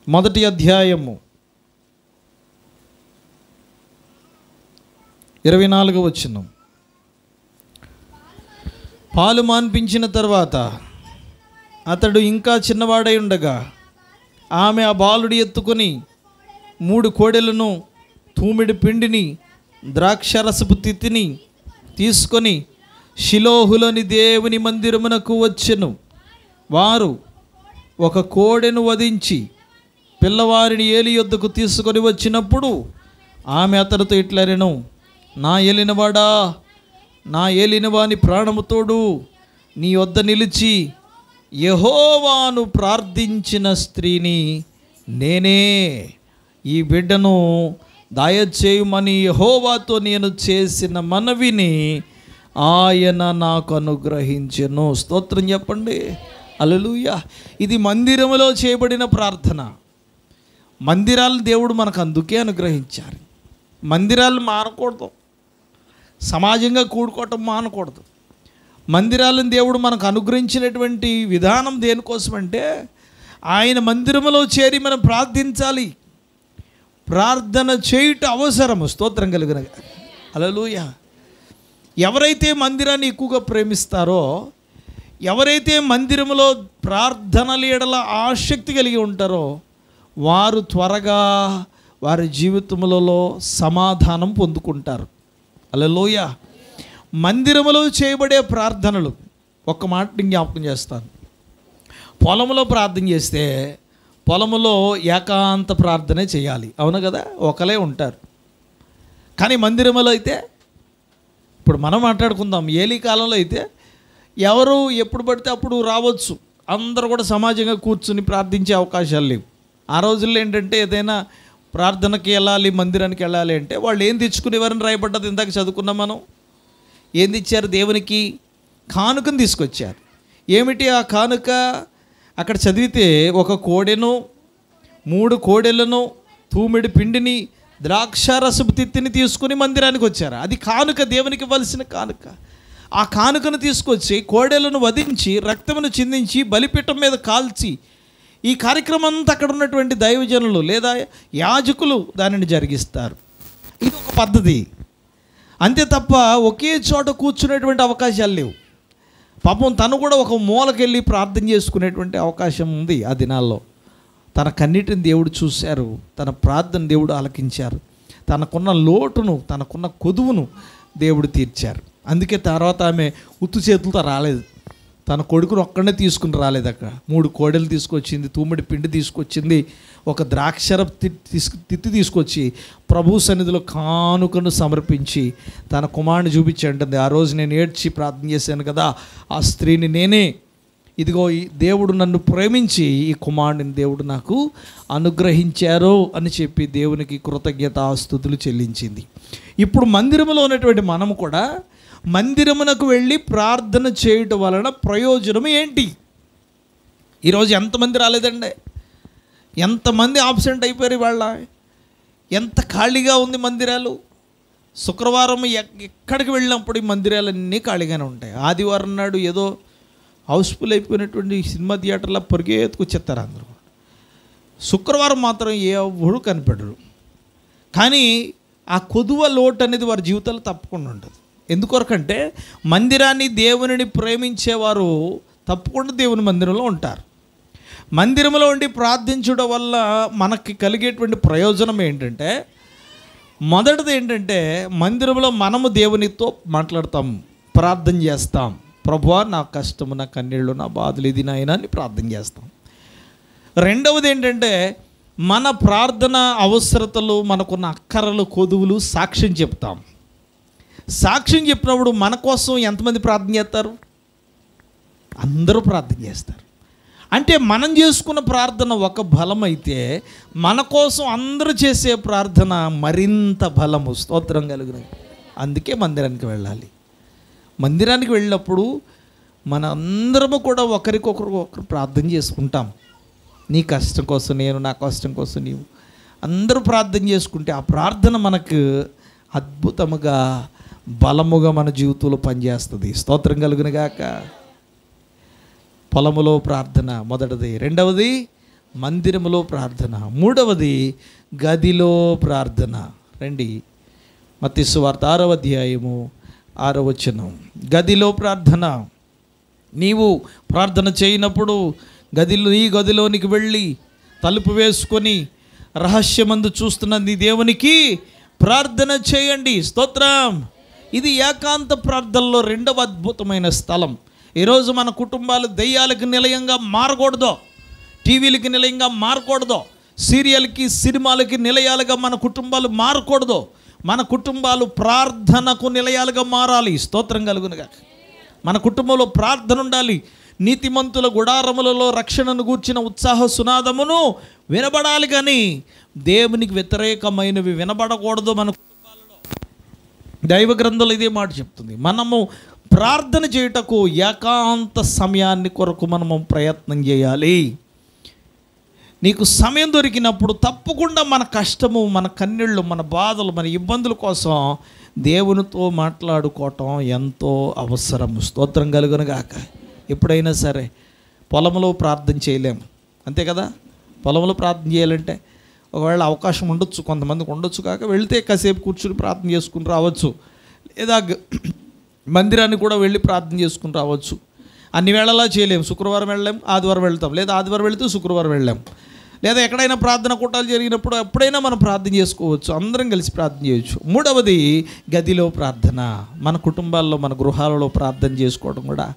మొదటి అధ్యాయము 24వ వచనం. పాలు మాన్పించిన తర్వాత అతడు ఇంకా చిన్నవాడై ఉండగా ఆమె ఆ బాలుడు ఎత్తుకొని 3 కోడెలను, తూమిడి పిండిని, ద్రాక్షరసపు తిత్తిని తీసుకొని షిలోహులోని దేవుని మందిరమునకు వచ్చెను. వారు ఒక కోడెను వధించి పిల్లవారిని ఏలి యొద్దకు తీసుకొని వచ్చినప్పుడు ఆమె అతడితో ఇట్లనెను, నా ఏలినవాడా, నా ఏలినవాని ప్రాణముతోడు నీ వద్ద నిలిచి యెహోవాను ప్రార్థించిన స్త్రీని నేనే. ఈ బిడ్డను దయచేయమని యెహోవాతో నేను చేసిన మనవిని ఆయన నాకు అనుగ్రహించెను. స్తోత్రం చెప్పండి. హల్లెలూయా. ఇది మందిరములో చేయబడిన ప్రార్థన. మందిరాలను దేవుడు మనకు అందుకే అనుగ్రహించారు. మందిరాలు మానకూడదు, సమాజంగా కూడుకోవటం మానకూడదు. మందిరాలను దేవుడు మనకు అనుగ్రహించినటువంటి విధానం దేనికోసమంటే ఆయన మందిరములో చేరి మనం ప్రార్థించాలి. ప్రార్థన చేయుట అవసరము. స్తోత్రం కలిగిన హల్లెలూయా. ఎవరైతే మందిరాన్ని ఎక్కువగా ప్రేమిస్తారో, ఎవరైతే మందిరములో ప్రార్థనల ఎడల ఆసక్తి కలిగి ఉంటారో వారు త్వరగా వారి జీవితములలో సమాధానం పొందుకుంటారు. హల్లెలూయా. మందిరములో చేయబడే ప్రార్థనలు, ఒక్క మాట జ్ఞాపకం చేస్తాను. పొలంలో ప్రార్థన చేస్తే పొలములో ఏకాంత ప్రార్థనే చేయాలి, అవును కదా, ఒకలే ఉంటారు. కానీ మందిరములో అయితే, ఇప్పుడు మనం మాట్లాడుకుందాం, ఏలీ కాలంలో అయితే ఎవరు ఎప్పుడు పడితే అప్పుడు రావచ్చు, అందరూ కూడా సమాజంగా కూర్చుని ప్రార్థించే అవకాశాలు లేవు. ఆ రోజుల్లో ఏంటంటే ఏదైనా ప్రార్థనకి వెళ్ళాలి, మందిరానికి వెళ్ళాలి అంటే వాళ్ళు ఏం తెచ్చుకునేవారని రాయబడ్డది. ఇందాక చదువుకున్నాం మనం. ఏం తెచ్చారు? దేవునికి కానుకను తీసుకొచ్చారు. ఏమిటి ఆ కానుక? అక్కడ చదివితే ఒక కోడెను, 3 కోడెలను, తూమిడి పిండిని, ద్రాక్షారసపు తిత్తిని తీసుకుని మందిరానికి వచ్చారు. అది కానుక, దేవునికి ఇవ్వాల్సిన కానుక. ఆ కానుకను తీసుకొచ్చి కోడెలను వధించి రక్తమును చిందించి బలిపీఠం మీద కాల్చి, ఈ కార్యక్రమం అంతా అక్కడ ఉన్నటువంటి దైవజనులు లేదా యాజకులు దానిని జరిగిస్తారు. ఇది ఒక పద్ధతి. అంతే తప్ప ఒకే చోట కూర్చునేటువంటి అవకాశాలు లేవు. పాపం తను కూడా ఒక మూలకెళ్ళి ప్రార్థన చేసుకునేటువంటి అవకాశం ఉంది ఆ దినాల్లో. తన కన్నీటిని దేవుడు చూశారు, తన ప్రార్థన దేవుడు ఆలకించారు, తనకున్న లోటును, తనకున్న కొదువును దేవుడు తీర్చారు. అందుకే తర్వాత ఆమె ఉత్తు చేతులతో రాలేదు. తన కొడుకును ఒక్కడనే తీసుకుని రాలేదు. అక్కడ 3 కోడెలు తీసుకొచ్చింది, తూమిడి పిండి తీసుకొచ్చింది, ఒక ద్రాక్షరపు తిత్తి తీసుకొచ్చి ప్రభు సన్నిధిలో కానుకను సమర్పించి తన కుమారుని చూపించంటుంది. ఆ రోజు నేను ఏడ్చి ప్రార్థన చేశాను కదా, ఆ స్త్రీని నేనే. ఇదిగో ఈ దేవుడు నన్ను ప్రేమించి ఈ కుమారుడిని దేవుడు నాకు అనుగ్రహించారు అని చెప్పి దేవునికి కృతజ్ఞతాస్తుతులు చెల్లించింది. ఇప్పుడు మందిరంలో ఉన్నటువంటి మనము కూడా మందిరమునకు వెళ్ళి ప్రార్థన చేయటం వలన ప్రయోజనం ఏంటి? ఈరోజు ఎంతమంది రాలేదండి? ఎంతమంది ఆబ్సెంట్ అయిపోయారు ఇవాళ? ఎంత ఖాళీగా ఉంది మందిరాలు. శుక్రవారం ఎక్కడికి వెళ్ళినప్పుడు ఈ మందిరాలన్నీ ఖాళీగానే ఉంటాయి. ఆదివారం నాడు ఏదో హౌస్ఫుల్ అయిపోయినటువంటి సినిమా థియేటర్లో పరిగెత్తుకొచ్చేస్తారు అందరూ. శుక్రవారం మాత్రం ఎవరు కనిపెడరు. కానీ ఆ కొదువ లోటు అనేది వారి జీవితాల్లో తప్పకుండా ఉంటుంది. ఎందుకొరకంటే మందిరాన్ని, దేవునిని ప్రేమించేవారు తప్పకుండా దేవుని మందిరంలో ఉంటారు. మందిరంలో ఉండి ప్రార్థించడం వల్ల మనకి కలిగేటువంటి ప్రయోజనం ఏంటంటే, మొదటిది ఏంటంటే మందిరంలో మనము దేవునితో మాట్లాడతాం, ప్రార్థన చేస్తాం. ప్రభువా నా కష్టము, నా కన్నీళ్ళు, నా బాధలు ఇది నాయనా అని ప్రార్థన చేస్తాం. రెండవది ఏంటంటే మన ప్రార్థన అవసరతలు, మనకున్న అక్కరలు, కొదువులు సాక్ష్యం చెప్తాం. సాక్ష్యం చెప్పినప్పుడు మన కోసం ఎంతమంది ప్రార్థన చేస్తారు? అందరూ ప్రార్థన చేస్తారు. అంటే మనం చేసుకున్న ప్రార్థన ఒక బలం అయితే, మన కోసం అందరూ చేసే ప్రార్థన మరింత బలము. స్తోత్రం కలుగును. అందుకే మందిరానికి వెళ్ళాలి. మందిరానికి వెళ్ళినప్పుడు మన అందరము కూడా ఒకరికొకరు ప్రార్థన చేసుకుంటాం. నీ కష్టం కోసం నేను, నా కష్టం కోసం నీవు, అందరూ ప్రార్థన చేసుకుంటే ఆ ప్రార్థన మనకు అద్భుతముగా, బలముగా మన జీవితంలో పనిచేస్తుంది. స్తోత్రం కలుగును గాక. పొలములో ప్రార్థన మొదటిది, రెండవది మందిరములో ప్రార్థన, మూడవది గదిలో ప్రార్థన. రండి, మత్తయి సువార్త 6వ అధ్యాయము 6వ వచనం. గదిలో ప్రార్థన. నీవు ప్రార్థన చేయనప్పుడు నీ గదిలోనికి వెళ్ళి తలుపు వేసుకొని రహస్యమందు చూస్తున్న నీ దేవునికి ప్రార్థన చేయండి. స్తోత్రం. ఇది ఏకాంత ప్రార్థనలో రెండవ అద్భుతమైన స్థలం. ఈరోజు మన కుటుంబాలు దెయ్యాలకు నిలయంగా మారకూడదు, టీవీలకి నిలయంగా మారకూడదు, సీరియల్కి సినిమాలకి నిలయాలుగా మన కుటుంబాలు మారకూడదు. మన కుటుంబాలు ప్రార్థనకు నిలయాలుగా మారాలి. స్తోత్రం కలుగునుగా. మన కుటుంబంలో ప్రార్థన ఉండాలి. నీతిమంతుల గుడారములలో రక్షణను గూర్చిన ఉత్సాహ సునాదమును వినబడాలి, కానీ దేవునికి వ్యతిరేకమైనవి వినబడకూడదు. మన కుటుంబాలలో దైవ గ్రంథంలో ఇదే మాట చెప్తుంది. మనము ప్రార్థన చేయుటకు ఏకాంత సమయాన్ని కొరకు మనము ప్రయత్నం చేయాలి. నీకు సమయం దొరికినప్పుడు తప్పకుండా మన కష్టము, మన కన్నీళ్ళు, మన బాధలు, మన ఇబ్బందుల కోసం దేవునితో మాట్లాడుకోవటం ఎంతో అవసరం. స్తోత్రం కలుగునుగాక. ఎప్పుడైనా సరే పొలంలో ప్రార్థన చేయలేము, అంతే కదా. పొలంలో ప్రార్థన చేయాలంటే ఒకవేళ అవకాశం ఉండొచ్చు, కొంతమందికి ఉండొచ్చు, కాక వెళితే కాసేపు కూర్చుని ప్రార్థన చేసుకుని రావచ్చు, లేదా మందిరాన్ని కూడా వెళ్ళి ప్రార్థన చేసుకుని రావచ్చు. అన్ని వేళలా చేయలేము. శుక్రవారం వెళ్ళలేము, ఆదివారం వెళ్తాం, లేదా ఆదివారం వెళితే శుక్రవారం వెళ్ళాం, లేదా ఎక్కడైనా ప్రార్థన కూటాలు జరిగినప్పుడు ఎప్పుడైనా మనం ప్రార్థన చేసుకోవచ్చు, అందరం కలిసి ప్రార్థన చేయవచ్చు. మూడవది గదిలో ప్రార్థన. మన కుటుంబాల్లో, మన గృహాలలో ప్రార్థన చేసుకోవడం కూడా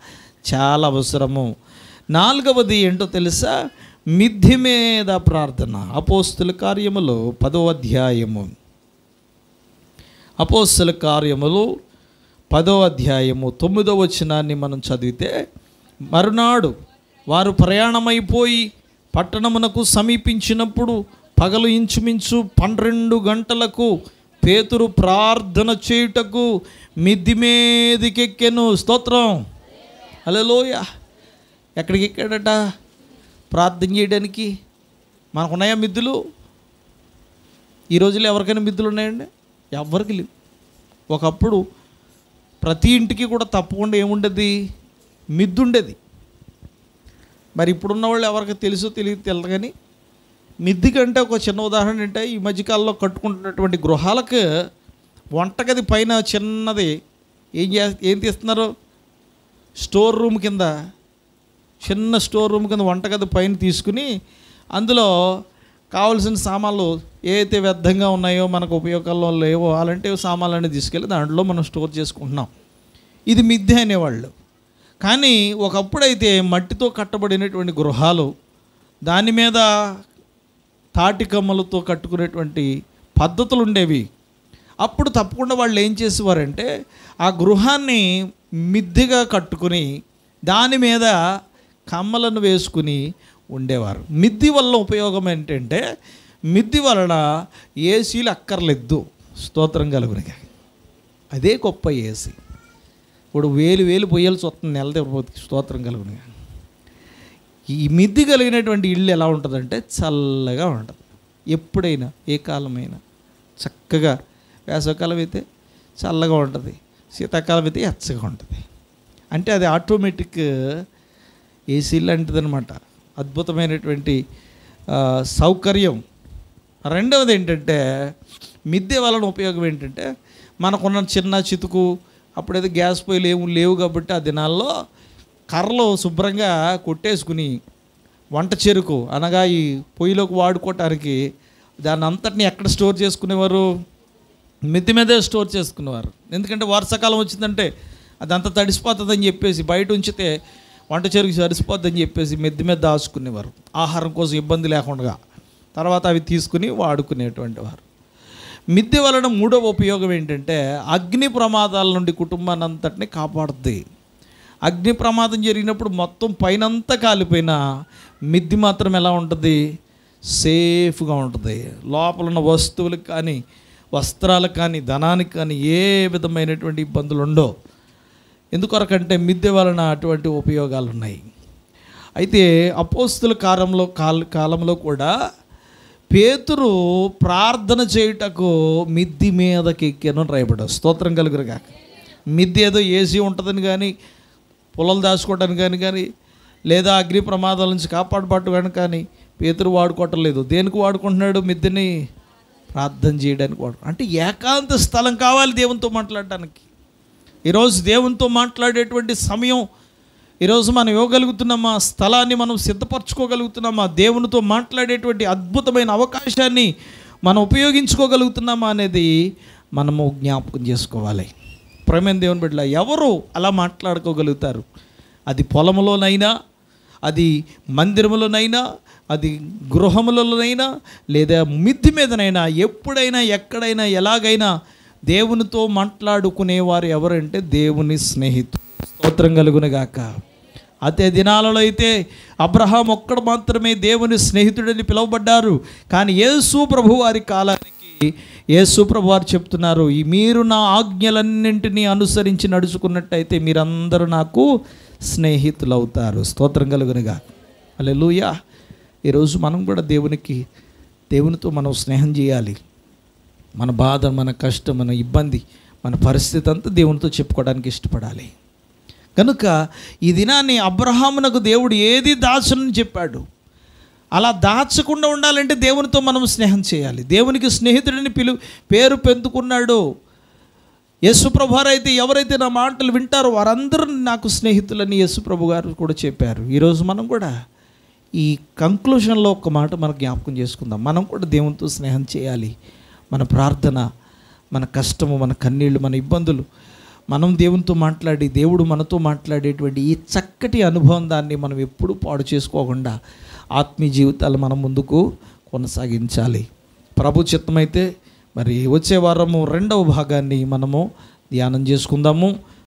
చాలా అవసరము. నాలుగవది ఏంటో తెలుసా? మిద్ది మీద ప్రార్థన. అపోస్తుల కార్యములు 10వ అధ్యాయము, అపోస్తుల కార్యములు 10వ అధ్యాయము 9వ వచనాన్ని మనం చదివితే, మరునాడు వారు ప్రయాణమైపోయి పట్టణమునకు సమీపించినప్పుడు పగలు ఇంచుమించు 12 గంటలకు పేతురు ప్రార్థన చేయుటకు మిద్ది మీదికెక్కెను. స్తోత్రం. హల్లెలూయా. ఎక్కడికి ఎక్కాడట ప్రార్థన చేయడానికి? మనకున్నాయా మిద్దులు? ఈ రోజుల్లో ఎవరికైనా మిద్దులు ఉన్నాయండి? ఎవరికి లేవు. ఒకప్పుడు ప్రతి ఇంటికి కూడా తప్పకుండా ఏముండేది? మిద్దు ఉండేది. మరి ఇప్పుడున్న వాళ్ళు ఎవరికి తెలుసో తెలియదు కానీ, మిద్ది కంటే ఒక చిన్న ఉదాహరణ అంటే, ఈ మధ్యకాలంలో కట్టుకుంటున్నటువంటి గృహాలకు వంటగది పైన చిన్నది ఏం తీస్తున్నారు? స్టోర్ రూమ్ కింద, చిన్న స్టోర్ రూమ్ కింద వంటగది పైన తీసుకుని అందులో కావాల్సిన సామాన్లు ఏదైతే వ్యర్థంగా ఉన్నాయో, మనకు ఉపయోగాల్లో లేవో అలాంటి సామాన్లన్నీ తీసుకెళ్ళి దాంట్లో మనం స్టోర్ చేసుకుంటున్నాం. ఇది మిద్దె అనేవాళ్ళు. కానీ ఒకప్పుడైతే మట్టితో కట్టబడినటువంటి గృహాలు, దాని మీద తాటి కమ్మలతో కట్టుకునేటువంటి పద్ధతులు ఉండేవి. అప్పుడు తప్పకుండా వాళ్ళు ఏం చేసేవారంటే, ఆ గృహాన్ని మిద్దెగా కట్టుకుని దాని మీద కమ్మలను వేసుకుని ఉండేవారు. మిద్ది వల్ల ఉపయోగం ఏంటంటే, మిద్ది వలన ఏసీలు అక్కర్లేదు. స్తోత్రం కలుగునిగా. అదే గొప్ప ఏసీ. ఇప్పుడు వేలు పొయ్యాల్సి వస్తుంది నెల తిరుపతికి. స్తోత్రం కలుగునిగా. ఈ మిద్ది కలిగినటువంటి ఇల్లు ఎలా ఉంటుందంటే చల్లగా ఉంటుంది. ఎప్పుడైనా ఏ కాలమైనా చక్కగా, వేసవికాలం అయితే చల్లగా ఉంటుంది, శీతాకాలం అయితే ఎచ్చగా ఉంటుంది. అంటే అది ఆటోమేటిక్ ఏసీ లాంటిది అనమాట. అద్భుతమైనటువంటి సౌకర్యం. రెండవది ఏంటంటే, మిద్దె వలన ఉపయోగం ఏంటంటే, మనకున్న చిన్న చితుకు, అప్పుడైతే గ్యాస్ పొయ్యిలు ఏమి లేవు కాబట్టి ఆ దినాల్లో కర్రలు శుభ్రంగా కొట్టేసుకుని వంట చెరుకు అనగా ఈ పొయ్యిలోకి వాడుకోవటానికి దాన్ని అంతటిని ఎక్కడ స్టోర్ చేసుకునేవారు? మిద్దె మీదే స్టోర్ చేసుకునేవారు. ఎందుకంటే వర్షాకాలం వచ్చిందంటే అదంతా తడిసిపోతుందని చెప్పేసి, బయట ఉంచితే వంట చెరుకు తడిసిపోద్దని చెప్పేసి మిద్దె మీద దాచుకునేవారు, ఆహారం కోసం ఇబ్బంది లేకుండా. తర్వాత అవి తీసుకుని వాడుకునేటువంటి వారు. మిద్దె వలన మూడవ ఉపయోగం ఏంటంటే అగ్ని ప్రమాదాల నుండి కుటుంబాన్ని అంతటిని కాపాడుతుంది. అగ్ని ప్రమాదం జరిగినప్పుడు మొత్తం పైనంతా కాలిపోయినా మిద్దె మాత్రం ఎలా ఉంటుంది? సేఫ్గా ఉంటుంది. లోపల ఉన్న వస్తువులకు కానీ, వస్త్రాలకు కానీ, ధనానికి కానీ ఏ విధమైనటువంటి ఇబ్బందులు ఉండవు. ఎందుకొరకంటే మిద్దె వలన అటువంటి ఉపయోగాలు ఉన్నాయి. అయితే అపోస్తుల కాలంలో కూడా పేతురు ప్రార్థన చేయుటకు మిద్ది మీదకి ఎక్కాను రాయబడ్డాడు. స్తోత్రం కలుగురుగాక. మిద్దె ఏదో ఏసీ ఉంటుందని కానీ, పొలాలు దాచుకోవడానికి కానీ లేదా అగ్ని ప్రమాదాల నుంచి కాపాడబట్టడానికి కానీ పేతురు వాడుకోవటం లేదు. దేనికి వాడుకుంటున్నాడు? మిద్దెని ప్రార్థన చేయడానికి అంటే ఏకాంత స్థలం కావాలి దేవునితో మాట్లాడడానికి. ఈరోజు దేవునితో మాట్లాడేటువంటి సమయం ఈరోజు మనం ఇవ్వగలుగుతున్నామా? స్థలాన్ని మనం సిద్ధపరచుకోగలుగుతున్నామా? దేవునితో మాట్లాడేటువంటి అద్భుతమైన అవకాశాన్ని మనం ఉపయోగించుకోగలుగుతున్నామా అనేది మనము జ్ఞాపకం చేసుకోవాలి. ప్రేమైన దేవుని బిడ్డల, ఎవరు అలా మాట్లాడుకోగలుగుతారు? అది పొలంలోనైనా, అది మందిరంలోనైనా, అది గృహములలోనైనా, లేదా మిద్ది మీదనైనా, ఎప్పుడైనా, ఎక్కడైనా, ఎలాగైనా దేవునితో మాట్లాడుకునేవారు ఎవరంటే దేవుని స్నేహితులు. స్తోత్రం కలుగునుగాక. అదే దినాలలో అయితే అబ్రహాం ఒక్కడు మాత్రమే దేవుని స్నేహితుడని పిలువబడ్డారు. కానీ యేసు ప్రభు వారి కాలానికి యేసు ప్రభు వారు చెప్తున్నారు, మీరు నా ఆజ్ఞలన్నింటినీ అనుసరించి నడుచుకున్నట్టయితే మీరందరూ నాకు స్నేహితులు అవుతారు. స్తోత్రం కలుగునుగాక. హల్లెలూయా. ఈరోజు మనం కూడా దేవునితో మనం స్నేహం చేయాలి. మన బాధ, మన కష్టం, మన ఇబ్బంది, మన పరిస్థితి అంతా దేవునితో చెప్పుకోవడానికి ఇష్టపడాలి. కనుక ఈ దినాన్ని అబ్రహామునకు దేవుడు ఏది దాచనని చెప్పాడు. అలా దాచకుండా ఉండాలంటే దేవునితో మనం స్నేహం చేయాలి. దేవునికి స్నేహితుడిని పేరు పెందుకున్నాడు. యేసుప్రభు వారు అయితే ఎవరైతే నా మాటలు వింటారో వారందరూ నాకు స్నేహితులని యేసుప్రభు గారు కూడా చెప్పారు. ఈరోజు మనం కూడా ఈ కంక్లూషన్లో ఒక మాట మనం జ్ఞాపకం చేసుకుందాం. మనం కూడా దేవునితో స్నేహం చేయాలి. మన ప్రార్థన, మన కష్టము, మన కన్నీళ్ళు, మన ఇబ్బందులు మనం దేవునితో మాట్లాడి దేవుడు మనతో మాట్లాడేటువంటి ఈ చక్కటి అనుభవం దాన్ని మనం ఎప్పుడూ పాడు చేసుకోకుండా ఆత్మీయ జీవితాలు మనం ముందుకు కొనసాగించాలి. ప్రభు చిత్తమైతే మరి వచ్చే వారము 2వ భాగాన్ని మనము ధ్యానం చేసుకుందాము.